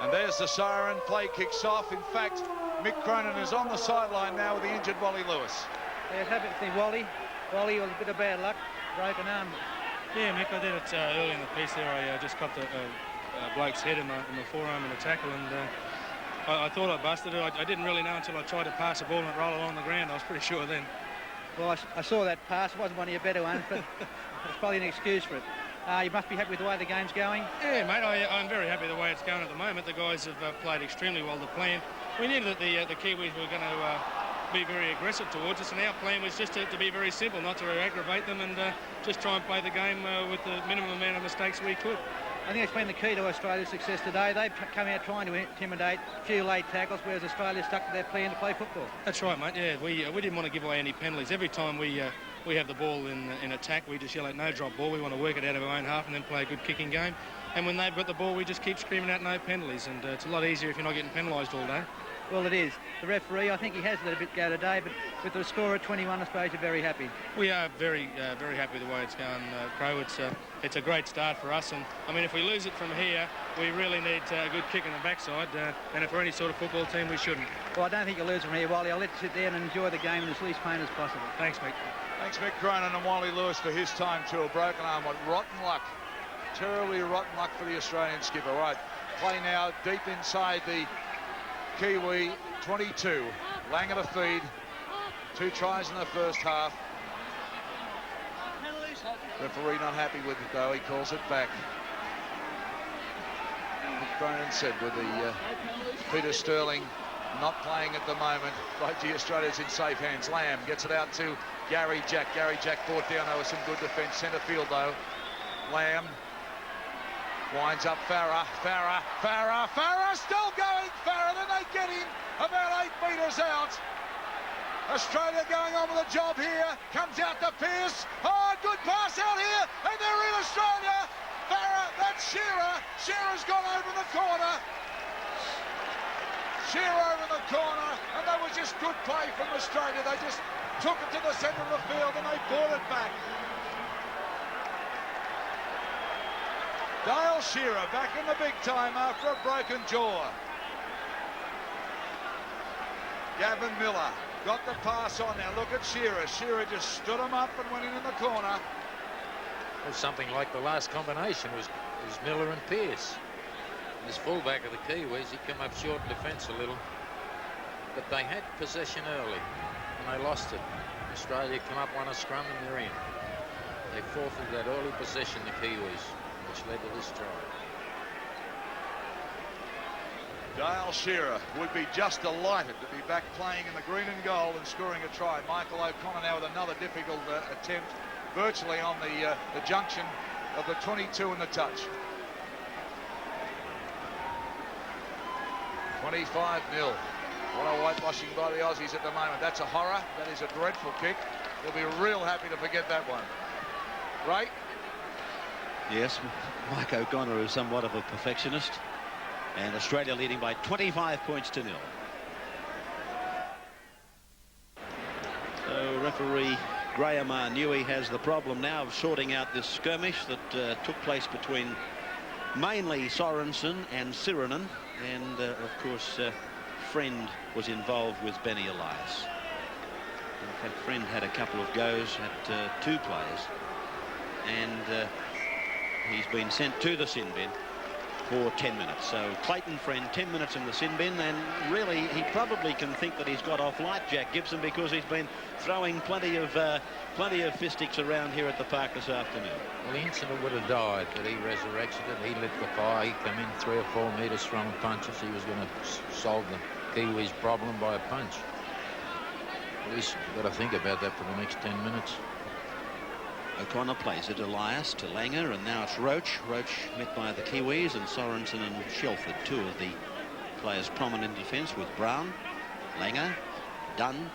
And there's the siren. Play kicks off. In fact, Mick Cronin is on the sideline now with the injured Wally Lewis. Yeah, it's happened to Wally. Wally was a bit of bad luck, broken arm. Yeah, Mick, I did it early in the piece there. I just copped a bloke's head in my forearm in a tackle, and I thought I busted it. I didn't really know until I tried to pass the ball and it rolled along the ground. I was pretty sure then. Well, I saw that pass. It wasn't one of your better ones, but it's probably an excuse for it. You must be happy with the way the game's going. Yeah, mate, I'm very happy the way it's going at the moment. The guys have played extremely well to plan. We knew that the Kiwis were going to be very aggressive towards us, and our plan was just to be very simple, not to aggravate them, and just try and play the game with the minimum amount of mistakes we could. I think it's been the key to Australia's success today. They've come out trying to intimidate, a few late tackles, whereas Australia stuck to their plan to play football. That's right, mate. Yeah, we didn't want to give away any penalties. Every time we have the ball in attack, we just yell out no drop ball. We want to work it out of our own half and then play a good kicking game. And when they've got the ball, we just keep screaming out no penalties, and it's a lot easier if you're not getting penalised all day. Well, it is. The referee, I think he has let a bit go today, but with the score at 21, I suppose you're very happy. We are very happy with the way it's going, Crow. It's a great start for us, and I mean, if we lose it from here, we really need a good kick in the backside, and if we're any sort of football team, we shouldn't. Well, I don't think you'll lose from here, Wally. I'll let you sit there and enjoy the game in as least pain as possible. Thanks, Mick. Thanks, Mick Cronin and Wally Lewis for his time to a broken arm. What rotten luck. Terribly rotten luck for the Australian skipper. Right, play now deep inside the Kiwi 22. Langer to feed. 2 tries in the first half. Referee not happy with it though. He calls it back. Mick Cronin said with the Peter Sterling not playing at the moment. Right, the Australia's in safe hands. Lamb gets it out to Gary Jack. Gary Jack brought down though with some good defence. Centre field though. Lamb winds up Farah still going. Farah, then they get him about 8 metres out. Australia going on with a job here. Comes out to Pearce. Oh, good pass out here, and they're in Australia. Farah, that's Shearer. Shearer's gone over the corner. Shearer over the corner, and that was just good play from Australia. They just took it to the centre of the field and they brought it back. Dale Shearer back in the big time after a broken jaw. Gavin Miller got the pass on now. Look at Shearer. Shearer just stood him up and went in the corner. Well, something like the last combination was Miller and Pearce. This fullback of the Kiwis, he came up short in defence a little. But they had possession early, and they lost it. Australia come up, won a scrum, and they're in. They forfeited that early possession, the Kiwis. which led to this try. Dale Shearer would be just delighted to be back playing in the green and gold and scoring a try. Michael O'Connor now with another difficult attempt, virtually on the junction of the 22 and the touch. 25-0. What a whitewashing by the Aussies at the moment. That's a horror. That is a dreadful kick. They'll be real happy to forget that one. Right? Yes, Mike O'Connor is somewhat of a perfectionist. And Australia leading by 25 points to 0. So referee Graham Newey has the problem now of sorting out this skirmish that took place between mainly Sorensen and Sirenen. And of course, Friend was involved with Benny Elias. In fact, Friend had a couple of goes at 2 players. And he's been sent to the sin bin for 10 minutes. So Clayton Friend, 10 minutes in the sin bin, and really he probably can think that he's got off light, Jack Gibson, because he's been throwing plenty of fistics around here at the park this afternoon. Well, the incident would have died, but he resurrected it. He lit the fire. He came in 3 or 4 metres throwing punches. He was going to solve the Kiwis' problem by a punch. At least you've got to think about that for the next 10 minutes. O'Connor plays it, Elias to Langer, and now it's Roach. Roach met by the Kiwis, and Sorensen and Shelford, 2 of the players prominent in defence, with Brown, Langer, Dunn,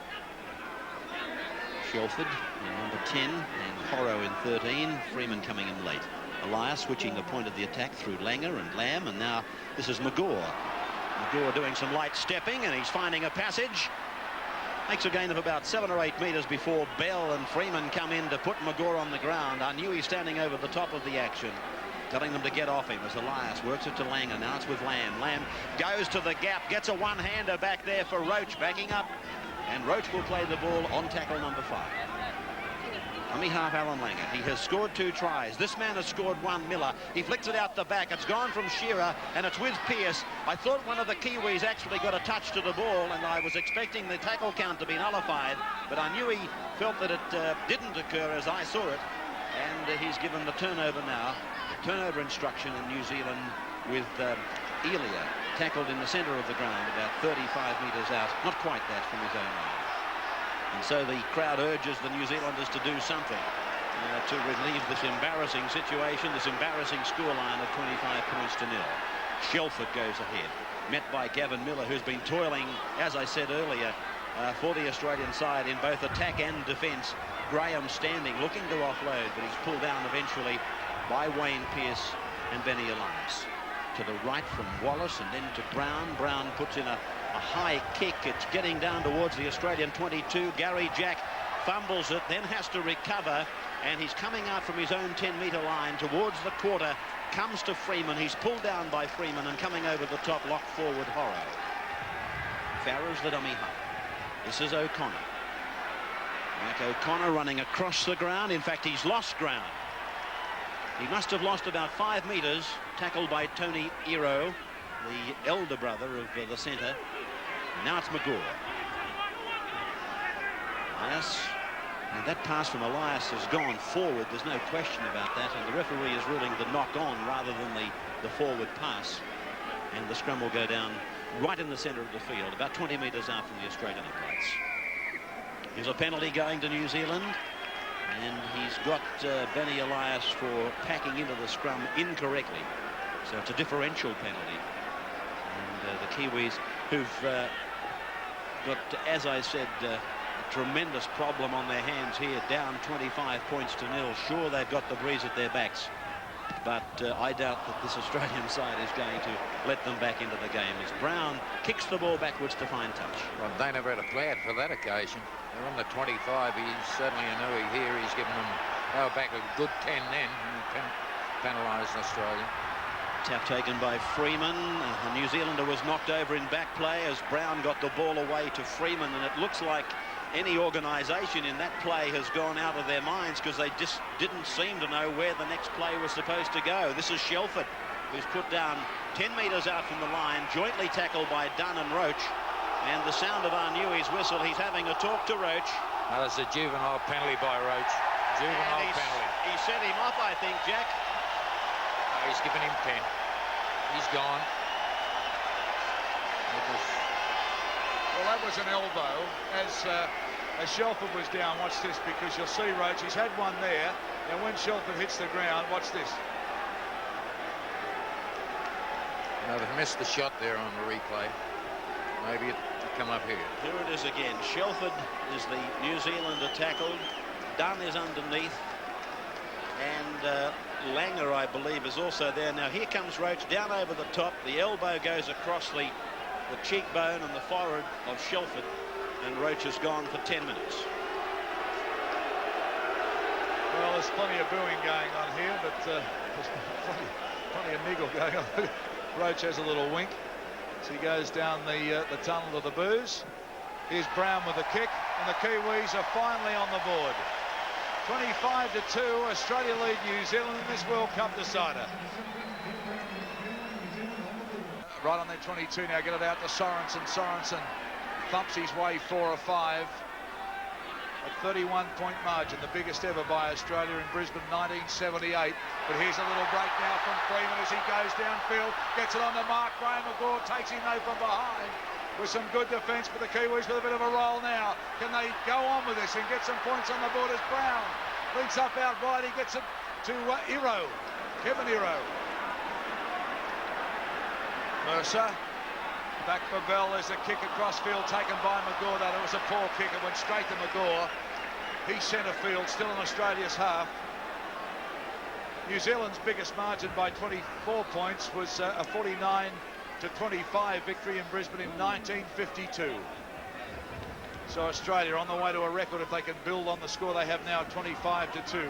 Shelford in number 10, and Horrow in 13, Freeman coming in late. Elias switching the point of the attack through Langer and Lamb, and now this is McGaw. McGaw doing some light stepping, and he's finding a passage. Makes a gain of about 7 or 8 metres before Bell and Freeman come in to put McGaw on the ground. I knew he's standing over the top of the action, telling them to get off him as Elias works it to Langer. Now it's with Lamb. Lamb goes to the gap, gets a one-hander back there for Roach, backing up. And Roach will play the ball on tackle number 5. On behalf Alan Langer, he has scored 2 tries. This man has scored 1, Miller. He flicks it out the back. It's gone from Shearer, and it's with Pearce. I thought one of the Kiwis actually got a touch to the ball, and I was expecting the tackle count to be nullified, but I knew he felt that it didn't occur as I saw it, and he's given the turnover now. The turnover instruction in New Zealand with Elia tackled in the centre of the ground, about 35 metres out, not quite that from his own line. And so the crowd urges the New Zealanders to do something to relieve this embarrassing situation, this embarrassing scoreline of 25 points to 0. Shelford goes ahead, met by Gavin Miller, who's been toiling, as I said earlier, for the Australian side in both attack and defence. Graham standing, looking to offload, but he's pulled down eventually by Wayne Pearce and Benny Elias. To the right from Wallace and then to Brown. Brown puts in a high kick. It's getting down towards the Australian 22. Gary Jack fumbles it, then has to recover, and he's coming out from his own 10-metre line towards the quarter. Comes to Freeman. He's pulled down by Freeman, and coming over the top, locked forward Horrow. Farrow's the dummy half. This is O'Connor. Mike O'Connor running across the ground. In fact, he's lost ground. He must have lost about 5 metres, tackled by Tony Iro, the elder brother of the centre. Now it's McGaw. Elias, and that pass from Elias has gone forward. There's no question about that, and the referee is ruling the knock on rather than the forward pass. And the scrum will go down right in the centre of the field, about 20 metres out from the Australian uprights. Here's a penalty going to New Zealand. And he's got Benny Elias for packing into the scrum incorrectly. So it's a differential penalty. And the Kiwis, who've got, as I said, a tremendous problem on their hands here, down 25 points to 0. Sure, they've got the breeze at their backs, but I doubt that this Australian side is going to let them back into the game as Brown kicks the ball backwards to find touch. Well, they never had a flag for that occasion. They're on the 25. He's certainly a Nui here. He's given them, they were back a good 10 then, and penalised Australia. Tap taken by Freeman. The New Zealander was knocked over in back play as Brown got the ball away to Freeman, and it looks like any organisation in that play has gone out of their minds because they just didn't seem to know where the next play was supposed to go. This is Shelford, who's put down 10 metres out from the line, jointly tackled by Dunn and Roach. And the sound of Arnui's whistle, he's having a talk to Roach. That's a juvenile penalty by Roach. Juvenile penalty. He set him off, I think, Jack. He's given him 10. He's gone. Well, that was an elbow as Shelford was down. Watch this, because you'll see Roach, he's had one there. Now when Shelford hits the ground, watch this. No, they've missed the shot there on the replay. Maybe it come up here. Here it is again. Shelford is the New Zealander tackled. Dunn is underneath. And Langer, I believe, is also there. Now here comes Roach down over the top. The elbow goes across the cheekbone and the forehead of Shelford. And Roach is gone for 10 minutes. Well, there's plenty of booing going on here, but there's plenty of niggle going on. Roach has a little wink as he goes down the tunnel of the boos. Here's Brown with the kick, and the Kiwis are finally on the board. 25-2, Australia lead New Zealand in this World Cup decider. Right on their 22 now, get it out to Sorensen. Sorensen thumps his way 4 or 5. A 31-point margin, the biggest ever by Australia in Brisbane 1978. But here's a little break now from Freeman as he goes downfield, gets it on to Mark. Graham McGaw takes him though from behind with some good defence, but the Kiwis with a bit of a roll now. Can they go on with this and get some points on the board as Brown links up out wide? He gets it to Iro, Kevin Iro. Mercer. Back for Bell. There's a kick across field taken by McGaw. That it was a poor kick. It went straight to McGaw. He's centre field, still in Australia's half. New Zealand's biggest margin by 24 points was a 49-25 victory in Brisbane in 1952. So Australia on the way to a record if they can build on the score they have now, 25-2.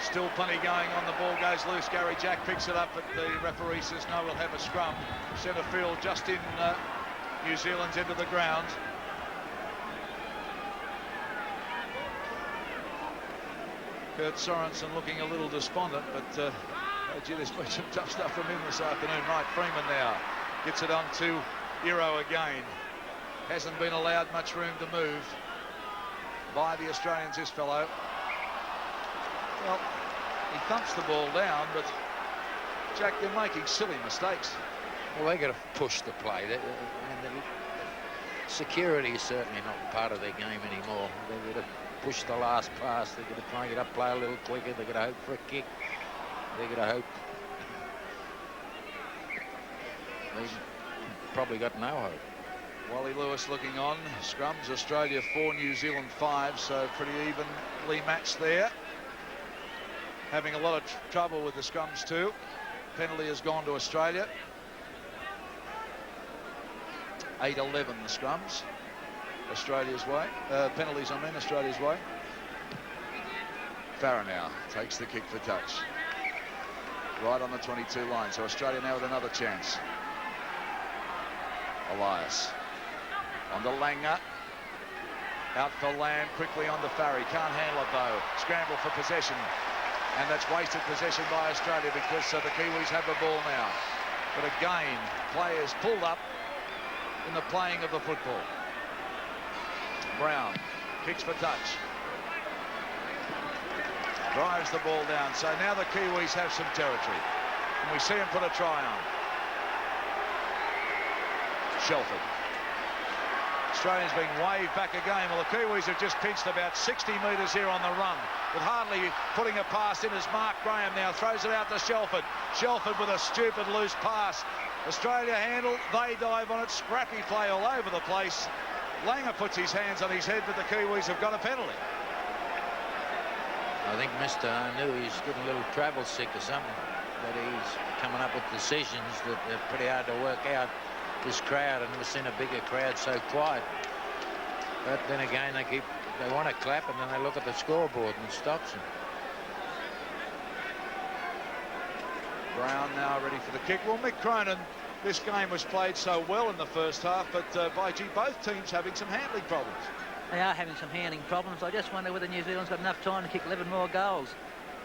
Still plenty going on. The ball goes loose. Gary Jack picks it up, but the referee says no, we'll have a scrum. Centre field just in New Zealand's end of the ground. Kurt Sorensen looking a little despondent, but oh gee, there's been some tough stuff from him this afternoon. Right, Freeman now gets it on to Iro again. Hasn't been allowed much room to move by the Australians, this fellow. Well, he thumps the ball down, but Jack, they're making silly mistakes. Well, they got to push the play. And the security is certainly not part of their game anymore. They've got to push the last pass. They've got to try and get up, play a little quicker. They've got to hope for a kick. They've got to hope. They've probably got no hope. Wally Lewis looking on. Scrums, Australia 4, New Zealand 5, so pretty evenly matched there. Having a lot of trouble with the scrums too. Penalty has gone to Australia. 8-11 the scrums. Australia's way. Penalties, I mean, Australia's way. Farah now takes the kick for touch. Right on the 22 line. So Australia now with another chance. Elias. On to Langer. Out for Lamb. Quickly on to Farry. Can't handle it though. Scramble for possession. And that's wasted possession by Australia because the Kiwis have the ball now. But again, players pulled up in the playing of the football. Brown kicks for touch. Drives the ball down. So now the Kiwis have some territory. And we see him put a try on. Shelford. Australians being waved back again. Well, the Kiwis have just pinched about 60 metres here on the run, with hardly putting a pass in as Mark Graham now throws it out to Shelford. Shelford with a stupid loose pass. Australia handle, they dive on it. Scrappy play all over the place. Langer puts his hands on his head, but the Kiwis have got a penalty. I think Mr. Anu is getting a little travel sick or something, but he's coming up with decisions that are pretty hard to work out. This crowd, I've never seen a bigger crowd so quiet. But then again, they want to clap, and then they look at the scoreboard and it stops them. Brown now ready for the kick. Well, Mick Cronin, this game was played so well in the first half, but by gee, both teams having some handling problems. They are having some handling problems. I just wonder whether New Zealand's got enough time to kick 11 more goals.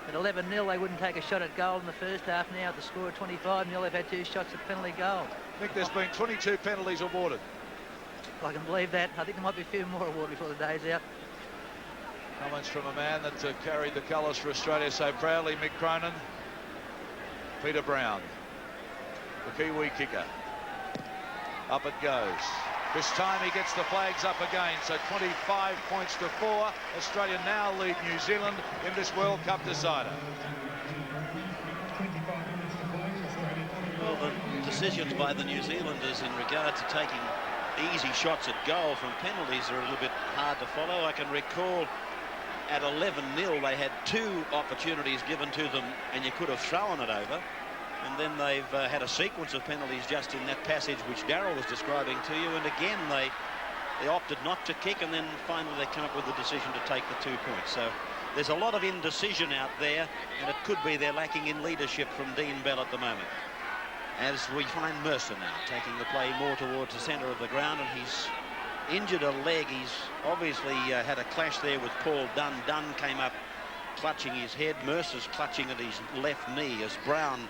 At 11-0, they wouldn't take a shot at goal in the first half. Now at the score of 25-0, they've had 2 shots at penalty goal. I think there's been 22 penalties awarded. I can believe that. I think there might be a few more awarded before the day's out. Comments from a man that carried the colours for Australia so proudly, Mick Cronin. Peter Brown, the Kiwi kicker. Up it goes. This time he gets the flags up again, so 25 points to 4. Australia now lead New Zealand in this World Cup decider. Well, the decisions by the New Zealanders in regard to taking easy shots at goal from penalties are a little bit hard to follow. I can recall at 11-0 they had 2 opportunities given to them and you could have thrown it over. And then they've had a sequence of penalties just in that passage which Darryl was describing to you. And again, they opted not to kick, and then finally they come up with the decision to take the 2 points. So there's a lot of indecision out there, and it could be they're lacking in leadership from Dean Bell at the moment. As we find Mercer now taking the play more towards the centre of the ground, and he's injured a leg. He's obviously had a clash there with Paul Dunn. Dunn came up clutching his head. Mercer's clutching at his left knee as Brown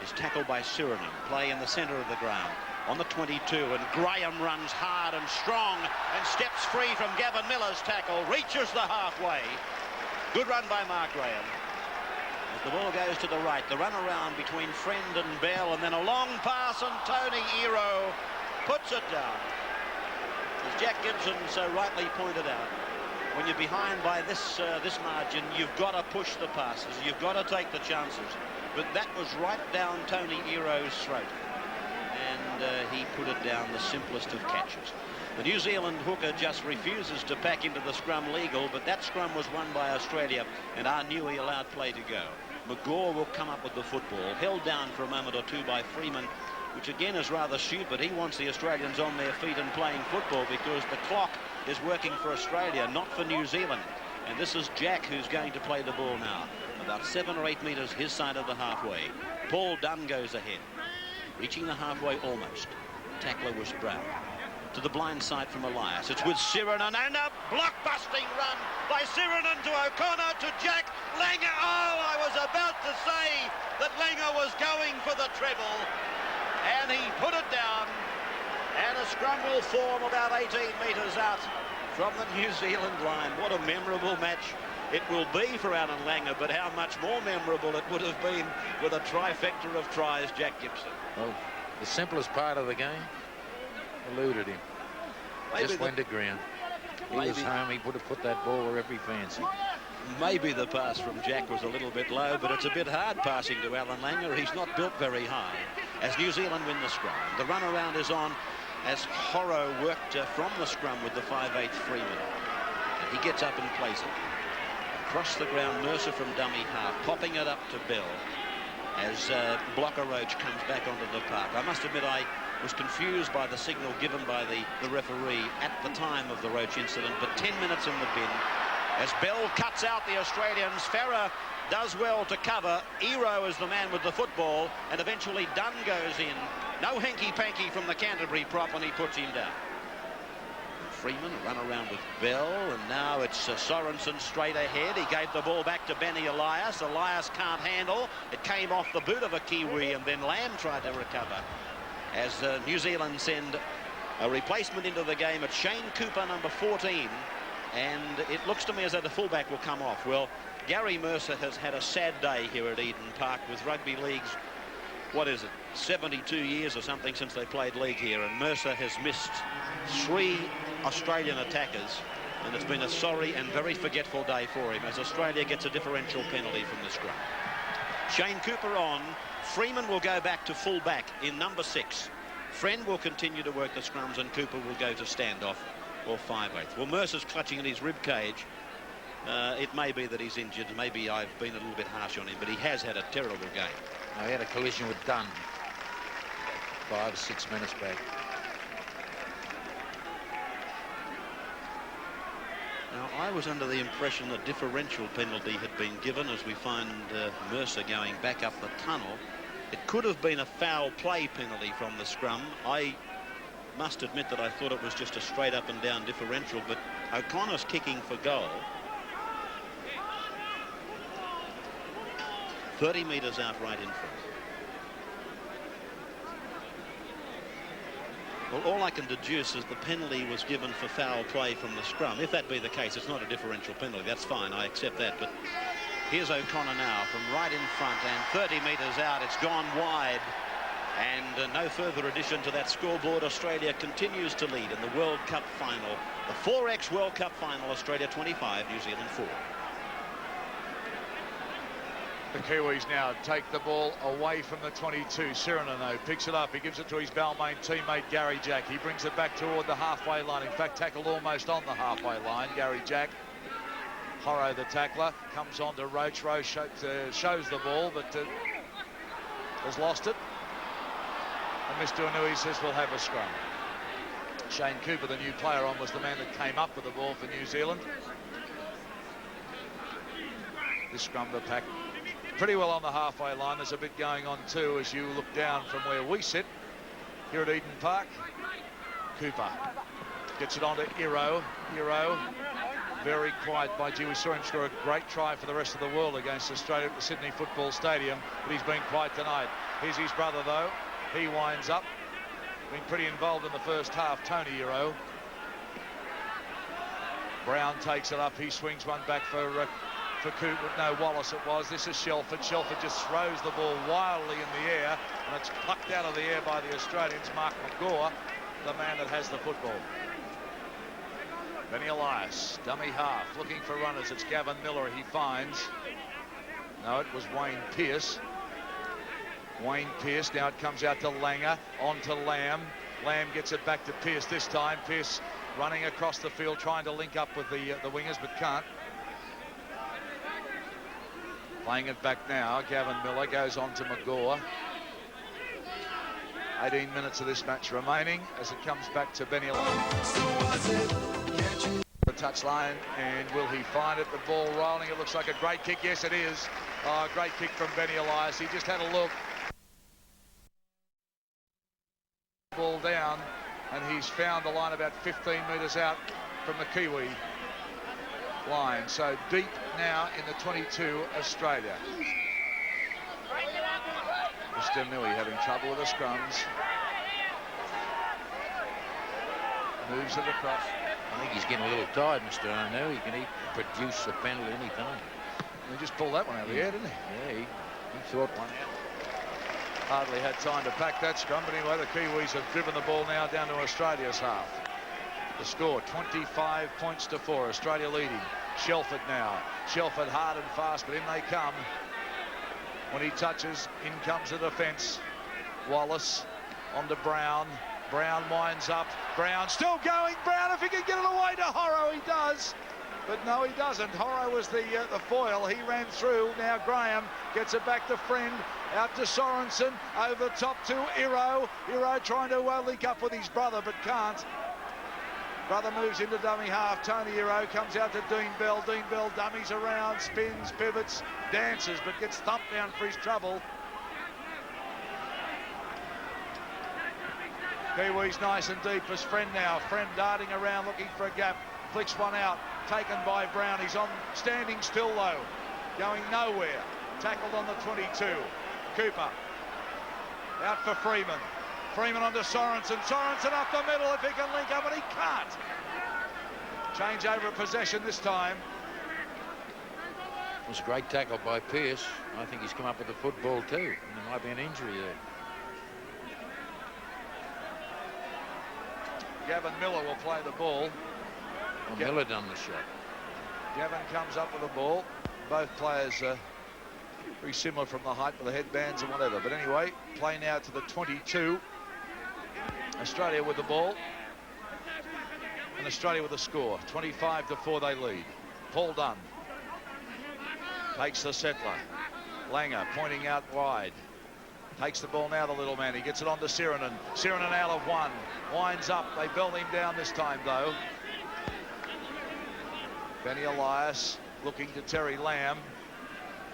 is tackled by Suriname. Play in the centre of the ground on the 22, and Graham runs hard and strong and steps free from Gavin Miller's tackle, reaches the halfway. Good run by Mark Graham. As the ball goes to the right, the run around between Friend and Bell, and then a long pass, and Tony Iro puts it down. As Jack Gibson so rightly pointed out, when you're behind by this margin, you've got to push the passes, you've got to take the chances. But that was right down Tony Iro's throat, and he put it down, the simplest of catches. The New Zealand hooker just refuses to pack into the scrum legal, but that scrum was won by Australia, and Arnui allowed play to go. McGaw will come up with the football, held down for a moment or two by Freeman, which again is rather stupid. He wants the Australians on their feet and playing football because the clock is working for Australia, not for New Zealand. And this is Jack who's going to play the ball now. About 7 or 8 metres his side of the halfway. Paul Dunn goes ahead, reaching the halfway almost. Tackler was Brown. To the blind side from Elias. It's with Sirinen, and a blockbusting run by Sirinen to O'Connor to Jack Langer. Oh, I was about to say that Langer was going for the treble, and he put it down, and a scrum will form about 18 metres out from the New Zealand line. What a memorable match it will be for Alan Langer, but how much more memorable it would have been with a trifecta of tries, Jack Gibson. Well, the simplest part of the game eluded him. Just went to ground. He was home. He would have put that ball wherever he fancied. Maybe the pass from Jack was a little bit low, but it's a bit hard passing to Alan Langer. He's not built very high. As New Zealand win the scrum, the run around is on as Horrow worked from the scrum with the 5'8" Freeman. And he gets up and plays it. Across the ground, Mercer from dummy half, popping it up to Bell as Blocker Roach comes back onto the park. I must admit I was confused by the signal given by the referee at the time of the Roach incident, but 10 minutes in the bin as Bell cuts out the Australians. Farah does well to cover. Iro is the man with the football, and eventually Dunn goes in. No hanky-panky from the Canterbury prop, and he puts him down. Freeman, a run around with Bell, and now it's Sorensen straight ahead. He gave the ball back to Benny Elias. Elias can't handle. It came off the boot of a Kiwi, and then Lamb tried to recover. As New Zealand send a replacement into the game at Shane Cooper, number 14, and it looks to me as though the fullback will come off. Well, Gary Mercer has had a sad day here at Eden Park with rugby leagues. What is it, 72 years or something since they played league here, and Mercer has missed 3 Australian attackers, and it's been a sorry and very forgetful day for him as Australia gets a differential penalty from the scrum. Shane Cooper on. Freeman will go back to full back in number 6. Friend will continue to work the scrums, and Cooper will go to standoff or 5'8". Well, Mercer's clutching at his rib cage. It may be that he's injured. Maybe I've been a little bit harsh on him, but he has had a terrible game. He had a collision with Dunn 5 or 6 minutes back. Now, I was under the impression that differential penalty had been given as we find Mercer going back up the tunnel. It could have been a foul play penalty from the scrum. I must admit that I thought it was just a straight up and down differential, but O'Connor's kicking for goal. 30 metres out right in front. Well, all I can deduce is the penalty was given for foul play from the scrum. If that be the case, it's not a differential penalty. That's fine. I accept that. But here's O'Connor now from right in front, and 30 metres out. It's gone wide. And no further addition to that scoreboard. Australia continues to lead in the World Cup final. The 4X World Cup final. Australia 25, New Zealand 4. The Kiwis now take the ball away from the 22. Sirenano picks it up. He gives it to his Balmain teammate Gary Jack. He brings it back toward the halfway line. In fact, tackled almost on the halfway line. Gary Jack. Horro, the tackler, comes on to Roach. Roach shows the ball, but has lost it. And Mr. Anui says we'll have a scrum. Shane Cooper, the new player on, was the man that came up with the ball for New Zealand. This scrum, the pack pretty well on the halfway line. There's a bit going on too as you look down from where we sit here at Eden Park. Cooper gets it on to Iro. Very quiet by G. We saw him score a great try for the rest of the world against Australia at the Sydney Football Stadium, but he's been quiet tonight. Here's his brother though. He winds up. Been pretty involved in the first half, Tony Iro. Brown takes it up. He swings one back for Cooper. No, Wallace it was. This is Shelford. Shelford just throws the ball wildly in the air, and it's plucked out of the air by the Australians. Mark McGaw, the man that has the football. Benny Elias, dummy half, looking for runners. It's Gavin Miller he finds. No, it was Wayne Pearce. Wayne Pearce, now it comes out to Langer, on to Lamb. Lamb gets it back to Pearce this time. Pearce running across the field, trying to link up with the wingers, but can't. Playing it back now, Gavin Miller goes on to McGaw. 18 minutes of this match remaining as it comes back to Benny Elias. The touchline, and will he find it? The ball rolling. It looks like a great kick. Yes, it is. Great kick from Benny Elias. He just had a look. Ball down, and he's found the line about 15 metres out from the Kiwi line. So deep now in the 22, Australia. Mr. Nui having trouble with the scrums. Moves it across. I think he's getting a little tired, Mr. Arno. He can produce a penalty any time. He just pulled that one out of the air, didn't he? Yeah, he thought one out. Hardly had time to pack that scrum, but anyway, the Kiwis have driven the ball now down to Australia's half. The score, 25 points to 4. Australia leading. Shelford now. Shelford hard and fast, but in they come. When he touches, in comes the defence. Wallace on to Brown. Brown winds up. Brown still going. Brown, if he can get it away to Horro, he does. But no, he doesn't. Horro was the foil. He ran through. Now Graham gets it back to Friend. Out to Sorensen. Over top to Iro. Iro trying to link up with his brother, but can't. Brother moves into dummy half. Tony Iro comes out to Dean Bell. Dean Bell dummies around, spins, pivots, dances, but gets thumped down for his trouble. Kiwis nice and deep as Friend now. Friend darting around looking for a gap. Flicks one out. Taken by Brown. He's on standing still though. Going nowhere. Tackled on the 22. Cooper. Out for Freeman. Freeman onto Sorensen. Sorensen up the middle if he can link up, and he can't. Change over possession this time. It was a great tackle by Pearce. I think he's come up with the football too. And there might be an injury there. Gavin Miller will play the ball. Well, Miller done the shot. Gavin comes up with the ball. Both players very similar from the height with the headbands and whatever. But anyway, play now to the 22. Australia with the ball. And Australia with the score. 25-4 they lead. Paul Dunn takes the settler. Langer pointing out wide. Takes the ball now, the little man. He gets it on to Sirenen. Sirenen out of one. Winds up. They belt him down this time, though. Benny Elias looking to Terry Lamb.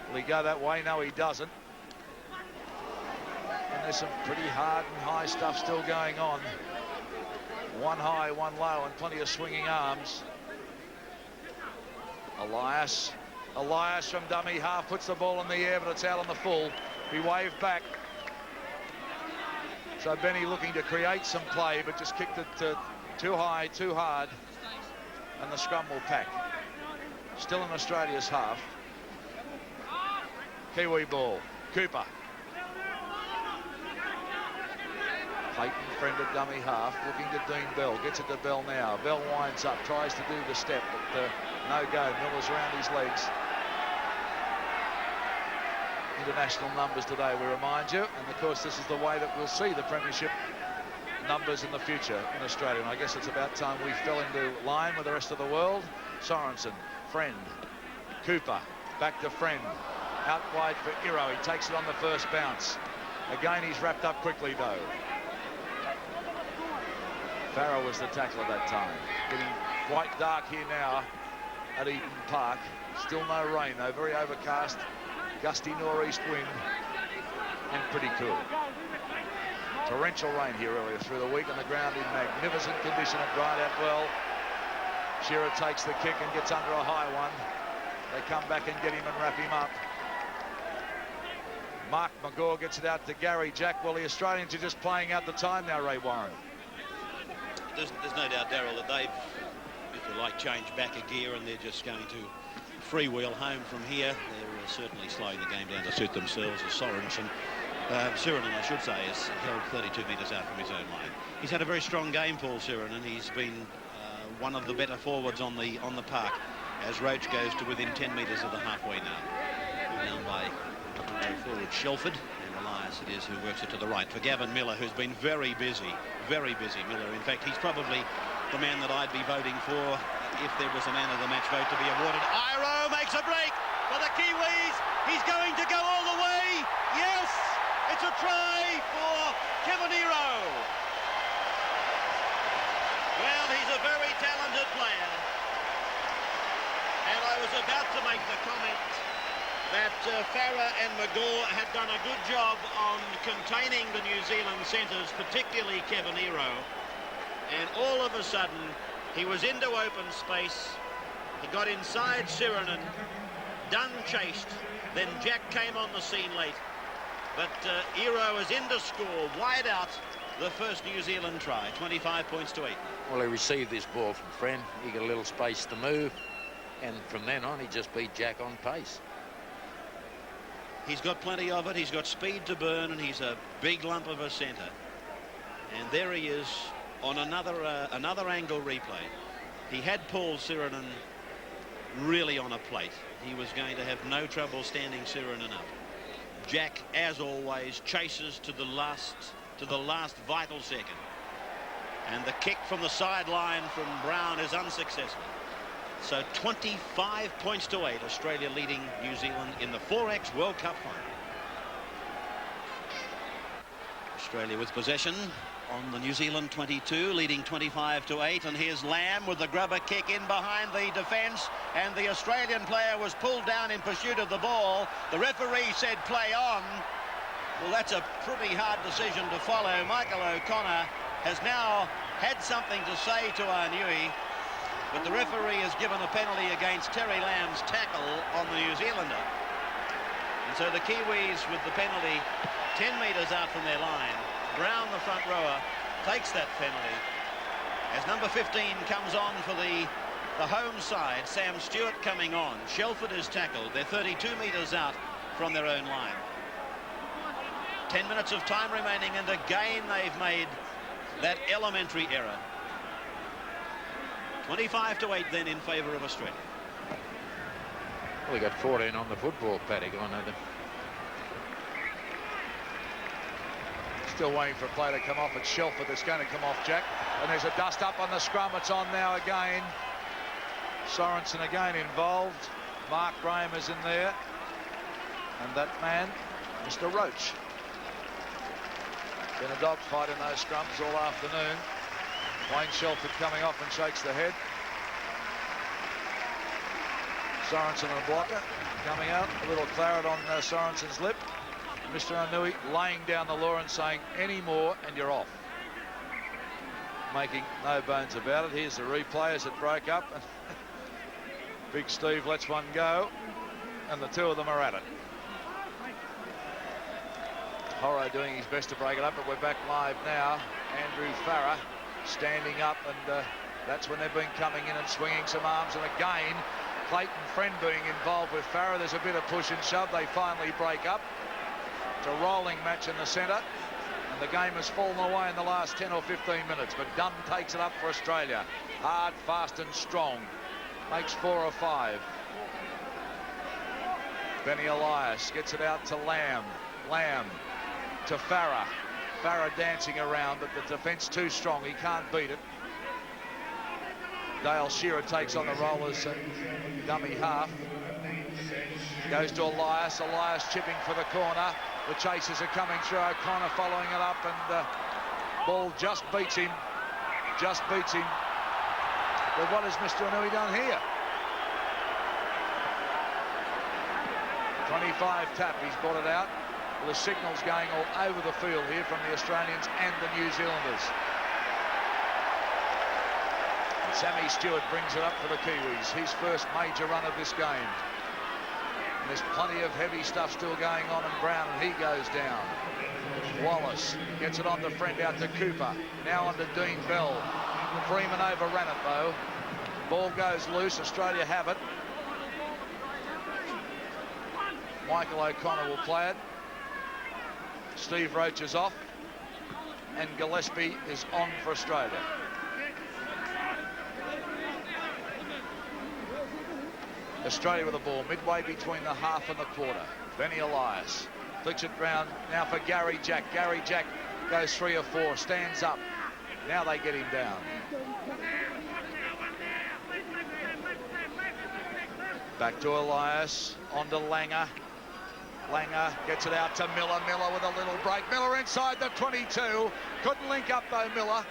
Will he go that way? No, he doesn't. And there's some pretty hard and high stuff still going on. One high, one low, and plenty of swinging arms. Elias from dummy half puts the ball in the air, but it's out on the full. He waved back. So Benny looking to create some play, but just kicked it too high, too hard, and the scrum will pack. Still in Australia's half. Kiwi ball. Cooper. Clayton, friend of dummy half, looking to Dean Bell. Gets it to Bell now. Bell winds up, tries to do the step, but no go. Miller's around his legs. International numbers today, we remind you. And, of course, this is the way that we'll see the premiership numbers in the future in Australia. And I guess it's about time we fell into line with the rest of the world. Sorensen, Friend, Cooper, back to Friend. Out wide for Iro. He takes it on the first bounce. Again, he's wrapped up quickly, though. Farrell was the tackle at that time. Getting quite dark here now at Eden Park. Still no rain, though. Very overcast. Gusty northeast wind. And pretty cool. Torrential rain here earlier through the week, and the ground in magnificent condition. It dried out well. Shearer takes the kick and gets under a high one. They come back and get him and wrap him up. Mark McGaw gets it out to Gary Jack. Well, the Australians are just playing out the time now, Ray Warren. There's no doubt, Daryl, that they've, if you like, changed back a gear and they're just going to freewheel home from here. They're certainly slowing the game down to suit themselves. As Sorensen, Sirenen, I should say, has held 32 metres out from his own line. He's had a very strong game, Paul Sirenen. He's been one of the better forwards on the park as Roach goes to within 10 metres of the halfway now. Down by forward Shelford, and Elias it is who works it to the right for Gavin Miller, who's been very busy Miller. In fact, he's probably the man that I'd be voting for if there was a man of the match vote to be awarded. Iro makes a break for the Kiwis. He's going to go all the way. Yes, it's a try for Kevin Iro. Well, he's a very talented player, and I was about to make the comment that Farah and McGaw had done a good job on containing the New Zealand centres, particularly Kevin Iro. And all of a sudden, he was into open space. He got inside Sirenen. Dunn chased. Then Jack came on the scene late. But Iro is in to score, wide out, the first New Zealand try, 25 points to 8. Well, he received this ball from Friend. He got a little space to move. And from then on, he just beat Jack on pace. He's got plenty of it. He's got speed to burn, and he's a big lump of a centre. And there he is on another angle replay. He had Paul Sirenen really on a plate. He was going to have no trouble standing Sirenen up. Jack, as always, chases to the last vital second. And the kick from the sideline from Brown is unsuccessful. So 25 points to 8, Australia leading New Zealand in the 4X World Cup final. Australia with possession on the New Zealand 22, leading 25 to 8. And here's Lamb with the grubber kick in behind the defence. And the Australian player was pulled down in pursuit of the ball. The referee said play on. Well, that's a pretty hard decision to follow. Michael O'Connor has now had something to say to Arnui. But the referee has given a penalty against Terry Lamb's tackle on the New Zealander. And so the Kiwis with the penalty 10 metres out from their line. Brown, the front rower, takes that penalty. As number 15 comes on for the home side, Sam Stewart coming on. Shelford is tackled. They're 32 metres out from their own line. 10 minutes of time remaining, and again they've made that elementary error. 25 to 8 then in favour of Australia. Well, they got 14 on the football paddock. I know them. Still waiting for a play to come off at Shelford. It's going to come off, Jack. And there's a dust up on the scrum. It's on now again. Sorensen again involved. Mark Graham is in there. And that man, Mr. Roach. Been a dogfight in those scrums all afternoon. Wayne Shelford coming off and shakes the head. Sorensen and a blocker coming out. A little claret on Sorensen's lip. Mr. Arnui laying down the law and saying any more and you're off. Making no bones about it. Here's the replay as it broke up. Big Steve lets one go and the two of them are at it. Horro doing his best to break it up, but we're back live now. Andrew Farah standing up, and that's when they've been coming in and swinging some arms. And again, Clayton Friend being involved with Farah. There's a bit of push and shove. They finally break up. It's a rolling match in the centre, and the game has fallen away in the last 10 or 15 minutes. But Dunn takes it up for Australia. Hard, fast and strong. Makes 4 or 5. Benny Elias gets it out to Lamb. Lamb to Farah. Farah dancing around, but the defence too strong. He can't beat it. Dale Shearer takes on the rollers and dummy half. Goes to Elias. Elias chipping for the corner. The chasers are coming through. O'Connor following it up, and ball just beats him. Just beats him. But what has Mr. Anui done here? 25 tap. He's brought it out. Well, the signals going all over the field here from the Australians and the New Zealanders. And Sammy Stewart brings it up for the Kiwis. His first major run of this game. And there's plenty of heavy stuff still going on in Brown, and he goes down. Wallace gets it on to Friend, out to Cooper. Now on to Dean Bell. Freeman overran it though. Ball goes loose. Australia have it. Michael O'Connor will play it. Steve Roach is off, and Gillespie is on for Australia. Australia with the ball midway between the half and the quarter. Benny Elias flicks it round now for Gary Jack. Gary Jack goes 3 or 4, stands up. Now they get him down. Back to Elias, on to Langer. Langer gets it out to Miller. Miller with a little break. Miller inside the 22. Couldn't link up though, Miller.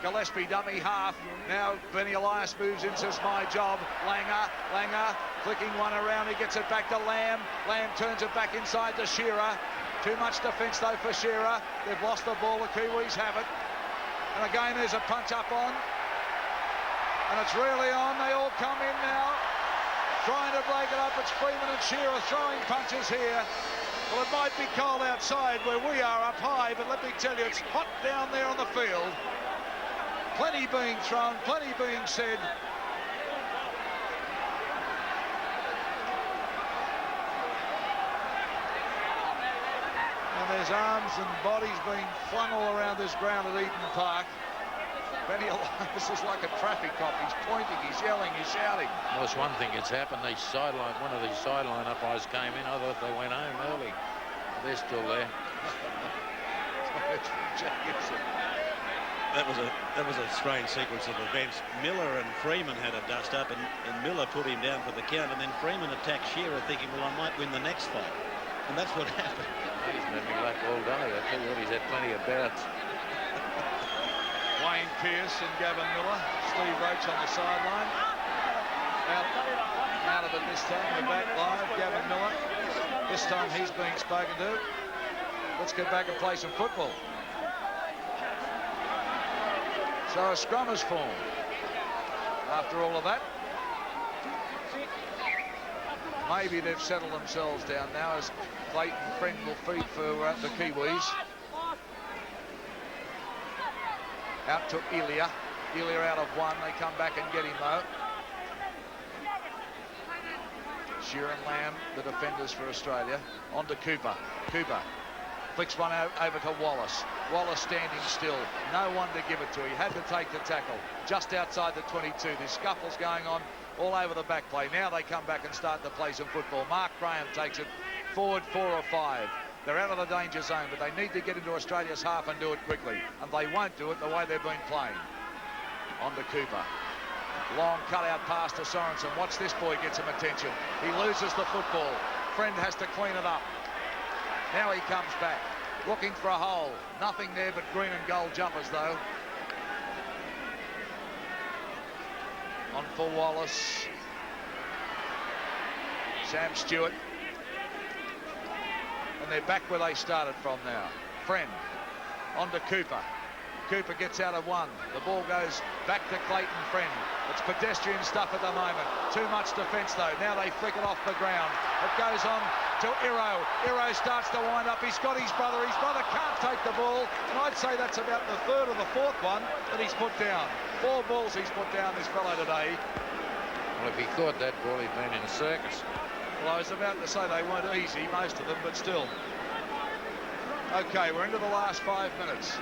Gillespie dummy half. Now Benny Elias moves in, says my job. Langer flicking one around. He gets it back to Lamb. Lamb turns it back inside to Shearer. Too much defence though for Shearer. They've lost the ball. The Kiwis have it. And again there's a punch up on. And it's really on. They all come in now. Trying to break it up. It's Freeman and Shearer throwing punches here. Well, it might be cold outside where we are up high, but let me tell you, it's hot down there on the field. Plenty being thrown, plenty being said. And there's arms and bodies being flung all around this ground at Eden Park. Benny Elias is like a traffic cop. He's pointing, he's yelling, he's shouting. Well, there's one thing that's happened. One of these sideline umpires came in. I thought they went home early. They're still there. That was a strange sequence of events. Miller and Freeman had a dust up, and Miller put him down for the count, and then Freeman attacked Shearer, thinking, well, I might win the next fight. And that's what happened. He's made me luck all day. I tell you what, he's had plenty of bouts. Wayne Pearce and Gavin Miller. Steve Roach on the sideline. Out of it this time. We're back live. Gavin Miller. This time he's being spoken to. Let's get back and play some football. So a scrum is formed. After all of that, maybe they've settled themselves down now as Clayton Friend will feed for the Kiwis. Out to Elia. Elia out of one. They come back and get him though. Shearer and Lamb, the defenders for Australia. On to Cooper. Cooper flicks one out over to Wallace. Wallace standing still. No one to give it to. He had to take the tackle just outside the 22. There's scuffles going on all over the back play. Now they come back and start to play some football. Mark Graham takes it forward 4 or 5. They're out of the danger zone, but they need to get into Australia's half and do it quickly. And they won't do it the way they've been playing. On to Cooper. Long cut-out pass to Sorensen. Watch this boy get some attention. He loses the football. Friend has to clean it up. Now he comes back, looking for a hole. Nothing there but green and gold jumpers, though. On for Wallace. Sam Stewart. And they're back where they started from now. Friend on to Cooper. Cooper gets out of one. The ball goes back to Clayton Friend. It's pedestrian stuff at the moment. Too much defence though. Now they flick it off the ground. It goes on to Iro. Iro starts to wind up. He's got his brother. His brother can't take the ball. And I'd say that's about the third or the fourth one that he's put down. 4 balls he's put down, this fellow today. Well, if he caught that ball, he'd been in a circus. Well, I was about to say they weren't easy, most of them, but still. OK, we're into the last 5 minutes.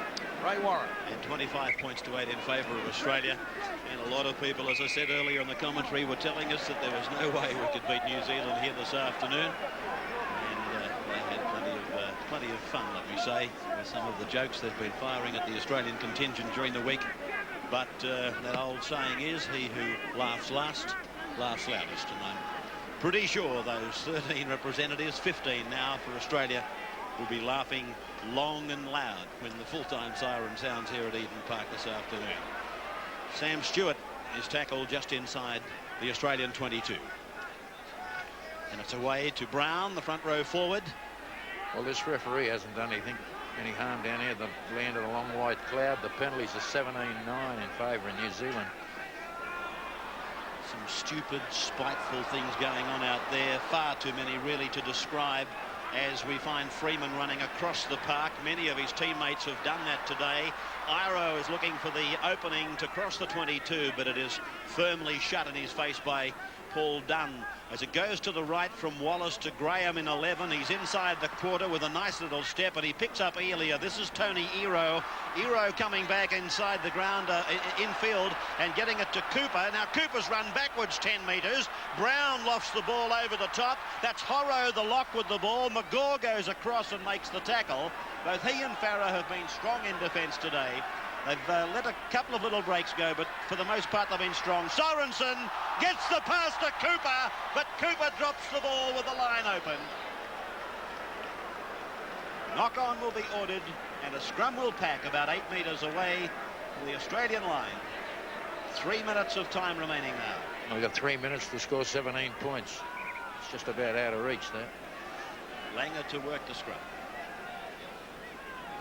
Ray Warren. And 25 points to 8 in favour of Australia. And a lot of people, as I said earlier in the commentary, were telling us that there was no way we could beat New Zealand here this afternoon. And they had plenty of fun, let me say, with some of the jokes they've been firing at the Australian contingent during the week. But that old saying is, he who laughs last, laughs loudest. And I'm pretty sure those 13 representatives, 15 now for Australia, will be laughing long and loud when the full-time siren sounds here at Eden Park this afternoon. Sam Stewart is tackled just inside the Australian 22. And it's away to Brown, the front row forward. Well, this referee hasn't done any harm down here. They've landed a long white cloud. The penalties are 17-9 in favour of New Zealand. Some stupid, spiteful things going on out there. Far too many really to describe. As we find Freeman running across the park. Many of his teammates have done that today. Iro is looking for the opening to cross the 22, but it is firmly shut in his face by Paul Dunn. As it goes to the right from Wallace to Graham in 11, he's inside the quarter with a nice little step, and he picks up Elia. This is Tony Iro. Iro coming back inside the ground, infield, and getting it to Cooper. Now Cooper's run backwards 10 metres. Brown lofts the ball over the top. That's Horrow, the lock, with the ball. McGaw goes across and makes the tackle. Both he and Farah have been strong in defence today. They've let a couple of little breaks go, but for the most part they've been strong. Sorensen gets the pass to Cooper, but Cooper drops the ball with the line open. Knock-on will be ordered, and a scrum will pack about 8 metres away from the Australian line. 3 minutes of time remaining now. We've got 3 minutes to score 17 points. It's just about out of reach there. Langer to work the scrum.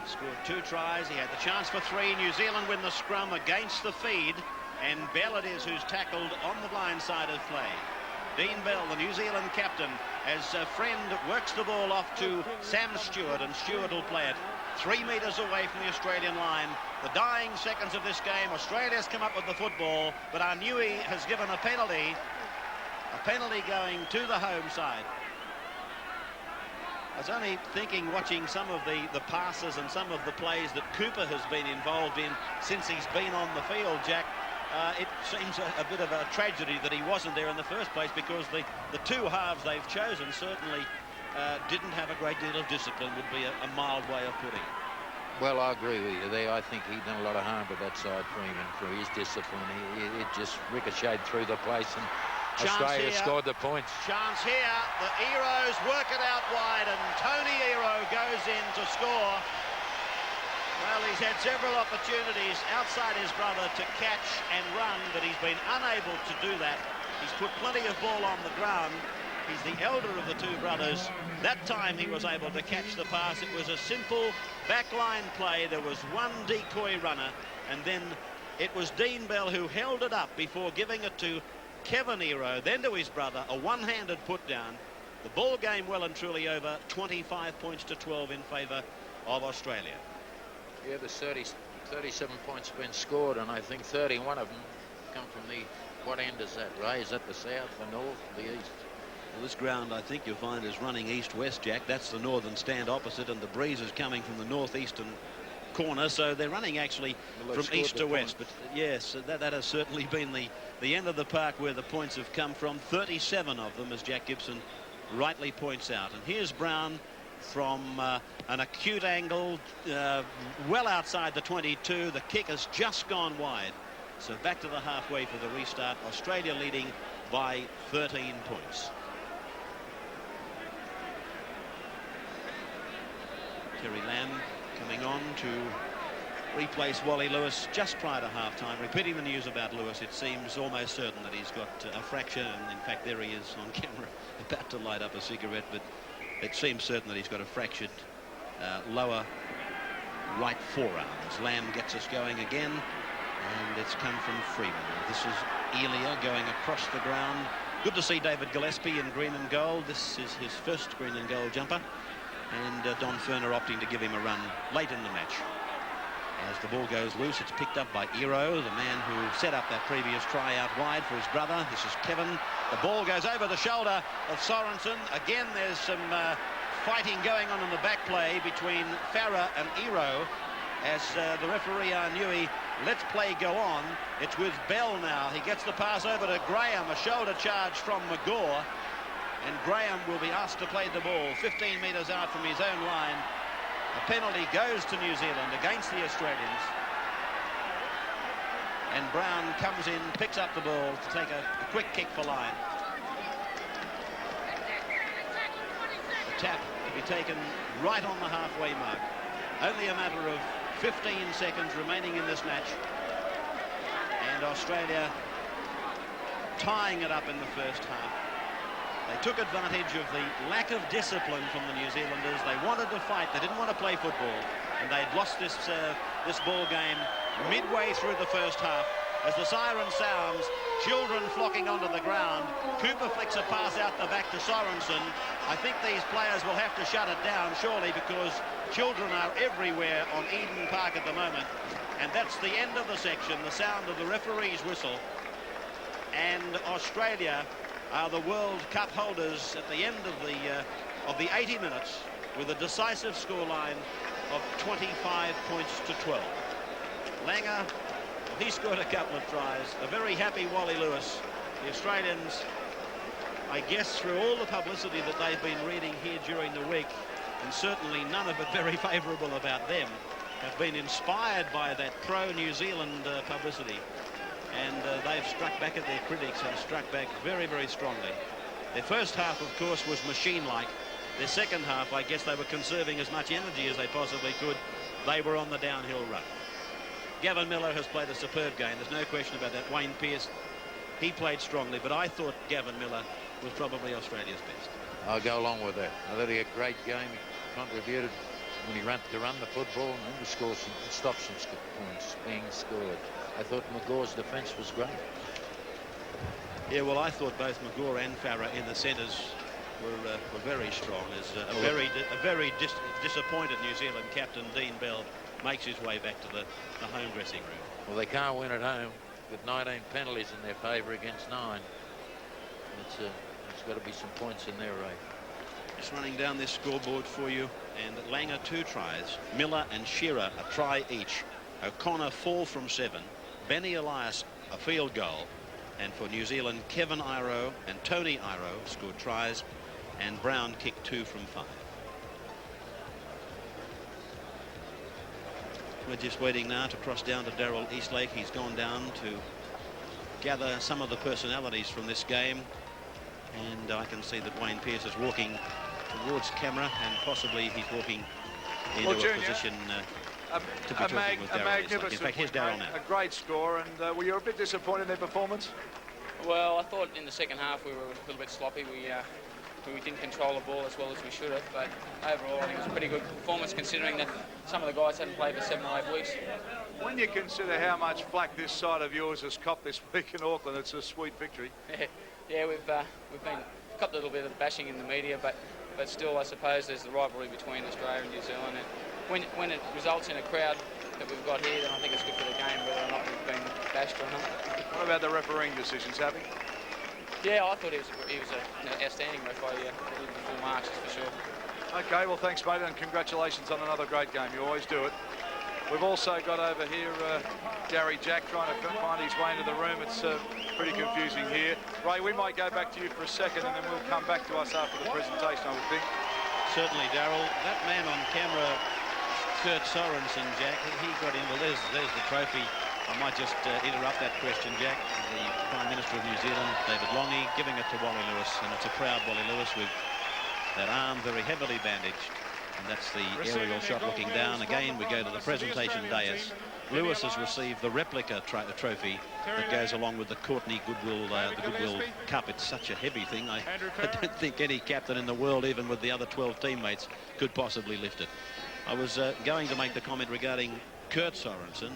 Scored 2 tries. He had the chance for 3. New Zealand win the scrum against the feed, and Bell it is who's tackled on the blind side of play. Dean Bell, the New Zealand captain, as a friend works the ball off to Sam Stewart, and Stewart will play it 3 metres away from the Australian line. The dying seconds of this game, Australia's come up with the football, but Arnui has given a penalty going to the home side. I was only thinking, watching some of the passes and some of the plays that Cooper has been involved in since he's been on the field, Jack. It seems a bit of a tragedy that he wasn't there in the first place, because the 2 halves they've chosen certainly didn't have a great deal of discipline, would be a mild way of putting it. Well, I agree with you there. I think he'd done a lot of harm to that side, Freeman, for his discipline. It just ricocheted through the place, and Australia scored the points. Chance here. The Eros work it out wide, and Tony Iro goes in to score. Well, he's had several opportunities outside his brother to catch and run, but he's been unable to do that. He's put plenty of ball on the ground. He's the elder of the 2 brothers. That time he was able to catch the pass. It was a simple backline play. There was 1 decoy runner, and then it was Dean Bell who held it up before giving it to Kevin Iro, then to his brother, a one-handed put down. The ball game well and truly over, 25 points to 12 in favour of Australia. Yeah, there's 37 points been scored, and I think 31 of them come from the... What end is that, Ray? Is that the south, the north, the east? Well, this ground, I think you'll find, is running east-west, Jack. That's the northern stand opposite, and the breeze is coming from the northeastern corner, so they're running actually from east to west. But yes, that has certainly been the end of the park where the points have come from. 37 of them, as Jack Gibson rightly points out. And here's Brown from an acute angle, well outside the 22. The kick has just gone wide. So back to the halfway for the restart. Australia leading by 13 points. Terry Lamb coming on to replace Wally Lewis just prior to half-time. Repeating the news about Lewis, it seems almost certain that he's got a fracture, and in fact there he is on camera about to light up a cigarette, but it seems certain that he's got a fractured lower right forearms. Lamb gets us going again, and it's come from Freeman. This is Elia going across the ground. Good to see David Gillespie in green and gold. This is his first green and gold jumper, and Don Ferner opting to give him a run late in the match. As the ball goes loose, it's picked up by Iro, the man who set up that previous try out wide for his brother. This is Kevin. The ball goes over the shoulder of Sorensen. Again, there's some fighting going on in the back play between Farah and Iro, as the referee Arnui lets play go on. It's with Bell now. He gets the pass over to Graham, a shoulder charge from McGaw, and Graham will be asked to play the ball 15 metres out from his own line. A penalty goes to New Zealand against the Australians, and Brown comes in, picks up the ball to take a quick kick for line. The tap to be taken right on the halfway mark. Only a matter of 15 seconds remaining in this match, and Australia tying it up in the first half. They took advantage of the lack of discipline from the New Zealanders. They wanted to fight. They didn't want to play football, and they'd lost this ball game midway through the first half. As the siren sounds, children flocking onto the ground. Cooper flicks a pass out the back to Sorensen. I think these players will have to shut it down, surely, because children are everywhere on Eden Park at the moment. And that's the end of the section, the sound of the referee's whistle. And Australia are the World Cup holders at the end of the 80 minutes, with a decisive scoreline of 25 points to 12. Langer, he scored a couple of tries. A very happy Wally Lewis. The Australians, I guess through all the publicity that they've been reading here during the week, and certainly none of it very favourable about them, have been inspired by that pro-New Zealand publicity. And they've struck back at their critics and struck back very, very strongly. Their first half, of course, was machine-like. Their second half, I guess they were conserving as much energy as they possibly could. They were on the downhill run. Gavin Miller has played a superb game. There's no question about that. Wayne Pearce, he played strongly, but I thought Gavin Miller was probably Australia's best. I'll go along with that. I thought he had a great game. He contributed when he ran to run the football and to score some, stop some points being scored. I thought McGaw's defence was great. Yeah, well, I thought both McGaw and Farah in the centres were very strong. As a very disappointed New Zealand captain, Dean Bell, makes his way back to the home dressing room. Well, they can't win at home with 19 penalties in their favour against 9. There's got to be some points in their right. Just running down this scoreboard for you, and Langer 2 tries, Miller and Shearer a try each, O'Connor 4 from 7, Benny Elias a field goal, and for New Zealand, Kevin Iro and Tony Iro scored tries, and Brown kicked 2 from 5. We're just waiting now to cross down to Daryl Eastlake. He's gone down to gather some of the personalities from this game, and I can see that Wayne Pearce is walking towards camera, and possibly he's walking into a position to be talking with Daryl Eastlake. In fact, here's Daryl now. A great score, and were you a bit disappointed in their performance? Well, I thought in the second half we were a little bit sloppy. We didn't control the ball as well as we should have, but overall I think it was a pretty good performance considering that some of the guys hadn't played for 7 or 8 weeks. When you consider how much flack this side of yours has copped this week in Auckland, it's a sweet victory. Yeah, we've been copped a little bit of the bashing in the media, but still I suppose there's the rivalry between Australia and New Zealand, and when it results in a crowd that we've got here, then I think it's good for the game, whether or not we've been bashed or not. What about the refereeing decisions, Happy? Yeah, I thought he was an outstanding referee. The full marks, for sure. Okay, well, thanks, mate, and congratulations on another great game. You always do it. We've also got over here Gary Jack trying to find his way into the room. It's pretty confusing here. Ray, we might go back to you for a second, and then we'll come back to us after the presentation, I would think. Certainly, Daryl. That man on camera, Kurt Sorensen, Jack, he got in. Well, there's the trophy. I might just interrupt that question, Jack. The Prime Minister of New Zealand, David Lange, giving it to Wally Lewis, and it's a proud Wally Lewis with that arm very heavily bandaged. And that's the aerial shot looking down. Again, we go to the presentation dais. Lewis has received the replica trophy that goes along with the Courtney Goodwill Cup. It's such a heavy thing. I don't think any captain in the world, even with the other 12 teammates, could possibly lift it. I was going to make the comment regarding Kurt Sorensen.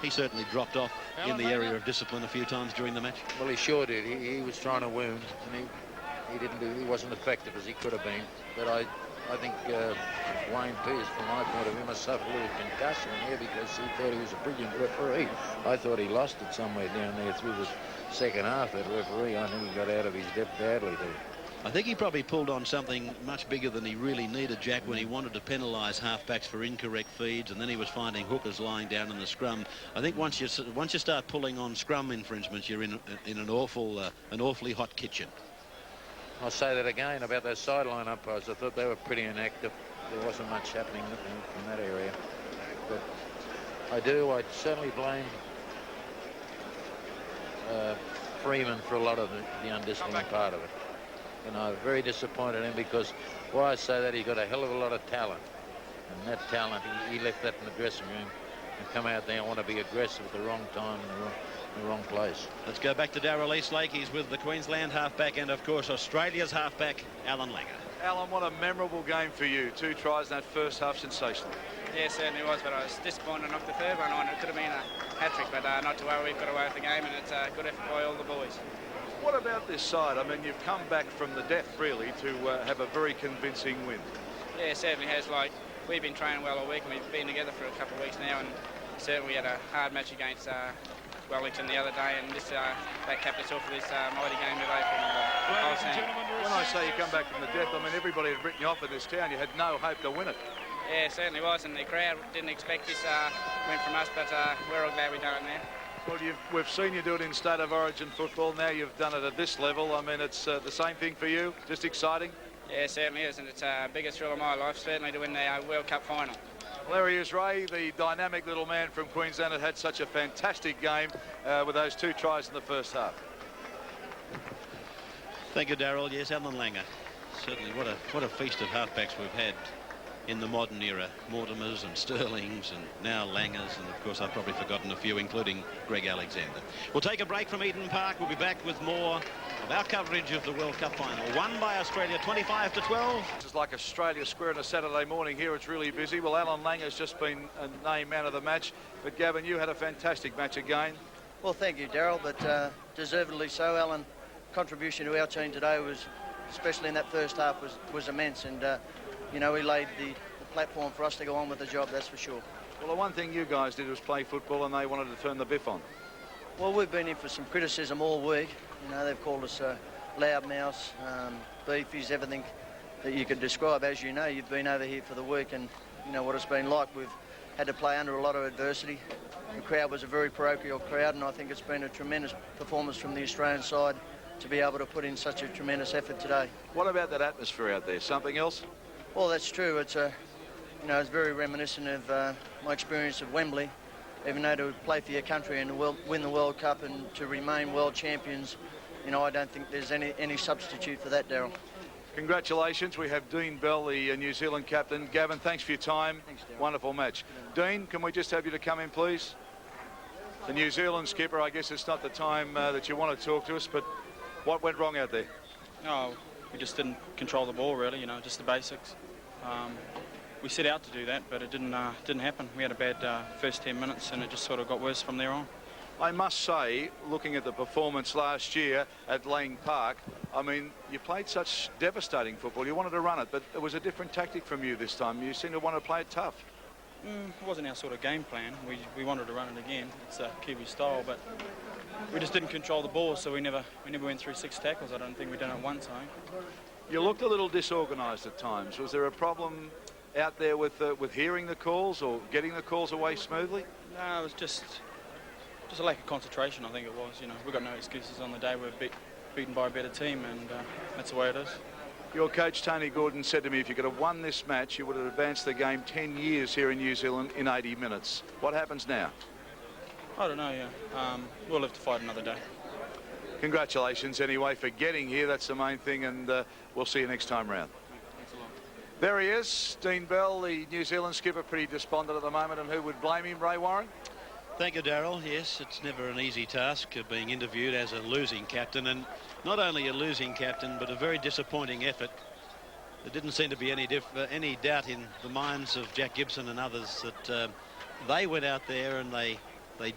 He certainly dropped off in the area of discipline a few times during the match. Well, he sure did. He was trying to wound, and he wasn't effective as he could have been. But I think Wayne Pearce, from my point of view, must suffer a little concussion here because he thought he was a brilliant referee. I thought he lost it somewhere down there through the second half, that referee. I think he got out of his depth badly there. I think he probably pulled on something much bigger than he really needed, Jack, when he wanted to penalise halfbacks for incorrect feeds, and then he was finding hookers lying down in the scrum. I think once you start pulling on scrum infringements, you're in an awfully hot kitchen. I'll say that again about those sideline umpires. I thought they were pretty inactive. There wasn't much happening from that area. But I certainly blame Freeman for a lot of the undisciplined part of it. You know, very disappointed in him because why I say that, he's got a hell of a lot of talent. And that talent, he left that in the dressing room and come out there and want to be aggressive at the wrong time in the wrong place. Let's go back to Darrell Eastlake. He's with the Queensland halfback and, of course, Australia's halfback, Alan Langer. Alan, what a memorable game for you. 2 tries in that first half, sensational. Yeah, certainly was, but I was disappointed to knock the third one on. It could have been a hat-trick, but not to worry, we've got away with the game, and it's a good effort by all the boys. What about this side? I mean, you've come back from the death, really, to have a very convincing win. Yeah, it certainly has. Like, we've been training well all week, and we've been together for a couple of weeks now, and certainly we had a hard match against Wellington the other day, and this that capped us off for this mighty game today from When I say you come back from the death, I mean, everybody had written you off in this town. You had no hope to win it. Yeah, it certainly was, and the crowd didn't expect this win from us, but we're all glad we done it now. Well, we've seen you do it in State of Origin football. Now you've done it at this level. I mean, it's the same thing for you, just exciting. Yeah, it certainly is, and it's the biggest thrill of my life, certainly to win the World Cup final. Well, there he is, Ray, the dynamic little man from Queensland that had such a fantastic game with those 2 tries in the first half. Thank you, Darrell. Yes, Alan Langer. Certainly, what a feast of halfbacks we've had in the modern era. Mortimers and Sterlings and now Langers, and of course I've probably forgotten a few, including Greg Alexander. We'll take a break from Eden Park. We'll be back with more of our coverage of the World Cup final, won by Australia 25-12. This is like Australia Square on a Saturday morning here. It's really busy. Well, Alan Langer's just been named man of the match, but Gavin, you had a fantastic match again. Well, thank you, Darrell, but deservedly so. Alan, contribution to our team today was, especially in that first half, was immense, and you know, he laid the platform for us to go on with the job, that's for sure. Well, the one thing you guys did was play football, and they wanted to turn the biff on. Well, we've been in for some criticism all week. You know, they've called us loudmouths, beefies, everything that you could describe. As you know, you've been over here for the week, and you know what it's been like. We've had to play under a lot of adversity. The crowd was a very parochial crowd, and I think it's been a tremendous performance from the Australian side to be able to put in such a tremendous effort today. What about that atmosphere out there? Something else? Well, that's true. It's you know, it's very reminiscent of my experience at Wembley. Even though to play for your country and win the World Cup and to remain world champions, you know, I don't think there's any substitute for that, Darrell. Congratulations. We have Dean Bell, the New Zealand captain. Gavin, thanks for your time. Thanks, Darrell. Wonderful match. Dean, can we just have you to come in, please? The New Zealand skipper, I guess it's not the time that you want to talk to us, but what went wrong out there? Oh, we just didn't control the ball, really, you know, just the basics. We set out to do that, but it didn't happen. We had a bad first 10 minutes, and it just sort of got worse from there on. I must say, looking at the performance last year at Lang Park, I mean, you played such devastating football. You wanted to run it, but it was a different tactic from you this time. You seem to want to play it tough. It wasn't our sort of game plan. We wanted to run it again. It's a Kiwi style, but we just didn't control the ball, so we never went through 6 tackles. I don't think we've done it once, I think. You looked a little disorganised at times. Was there a problem out there with hearing the calls or getting the calls away smoothly? No, it was just a lack of concentration, I think it was. You know, we've got no excuses on the day. We're beaten by a better team, and that's the way it is. Your coach, Tony Gordon, said to me, if you could have won this match, you would have advanced the game 10 years here in New Zealand in 80 minutes. What happens now? I don't know, yeah. We'll have to fight another day. Congratulations, anyway, for getting here. That's the main thing, and we'll see you next time round. Thanks a lot. There he is, Dean Bell, the New Zealand skipper, pretty despondent at the moment, and who would blame him, Ray Warren? Thank you, Darrell. Yes, it's never an easy task of being interviewed as a losing captain, and not only a losing captain, but a very disappointing effort there didn't seem to be any doubt in the minds of Jack Gibson and others that they went out there and they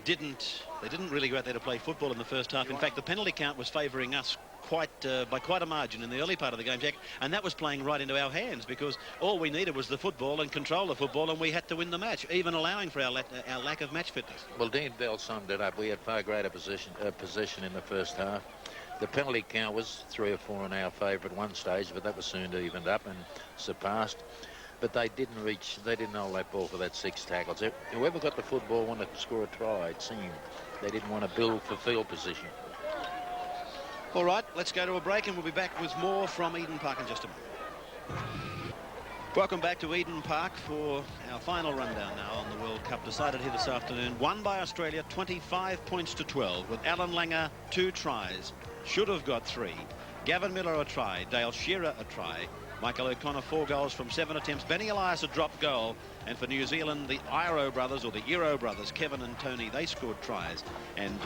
didn't really go out there to play football in the first half. In fact, the penalty count was favouring us by quite a margin in the early part of the game, Jack, and that was playing right into our hands because all we needed was the football and control of football, and we had to win the match, even allowing for our lack of match fitness. Well, Dean Bell summed it up. We had far greater possession in the first half. The penalty count was 3 or 4 in our favour at one stage, but that was soon evened up and surpassed. But they didn't hold that ball for that 6 tackles. Whoever got the football wanted to score a try, it seemed. They didn't want to build for field position. All right, let's go to a break and we'll be back with more from Eden Park in just a moment. Welcome back to Eden Park for our final rundown now on the World Cup, decided here this afternoon. Won by Australia 25 points to 12 with Alan Langer 2 tries. Should have got 3. Gavin Miller a try. Dale Shearer a try. Michael O'Connor 4 goals from 7 attempts. Benny Elias a drop goal. And for New Zealand, the Iro brothers, or the Euro brothers, Kevin and Tony, they scored tries. And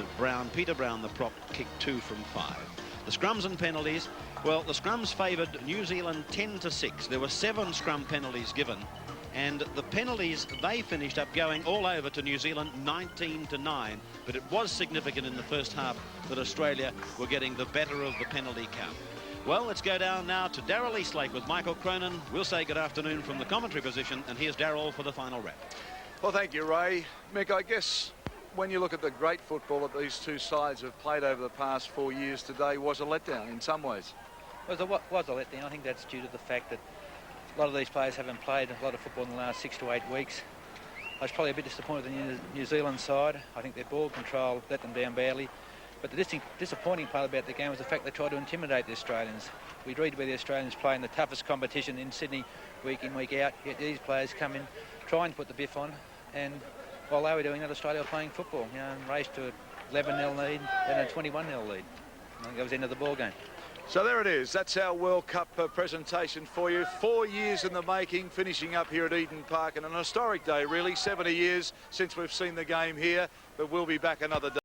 Peter Brown, the prop, kicked 2 from 5. The scrums and penalties, well, the scrums favoured New Zealand 10-6. There were 7 scrum penalties given. And the penalties, they finished up going all over to New Zealand 19-9. But it was significant in the first half that Australia were getting the better of the penalty count. Well, let's go down now to Darryl Eastlake with Michael Cronin. We'll say good afternoon from the commentary position, and here's Darryl for the final wrap. Well, thank you, Ray. Mick, I guess when you look at the great football that these two sides have played over the past 4 years, today was a letdown in some ways. Well, it was a letdown. I think that's due to the fact that a lot of these players haven't played a lot of football in the last 6 to 8 weeks. I was probably a bit disappointed in the New Zealand side. I think their ball control let them down badly. But the disappointing part about the game was the fact they tried to intimidate the Australians. We'd read where the Australians play in the toughest competition in Sydney week in, week out, yet these players come in trying to put the biff on, and while they were doing that, Australia were playing football, and raced to an 11-0 lead, then a 21-0 lead. I think that was the end of the ball game. So there it is. That's our World Cup presentation for you. 4 years in the making, finishing up here at Eden Park, and an historic day, really. 70 years since we've seen the game here, but we'll be back another day.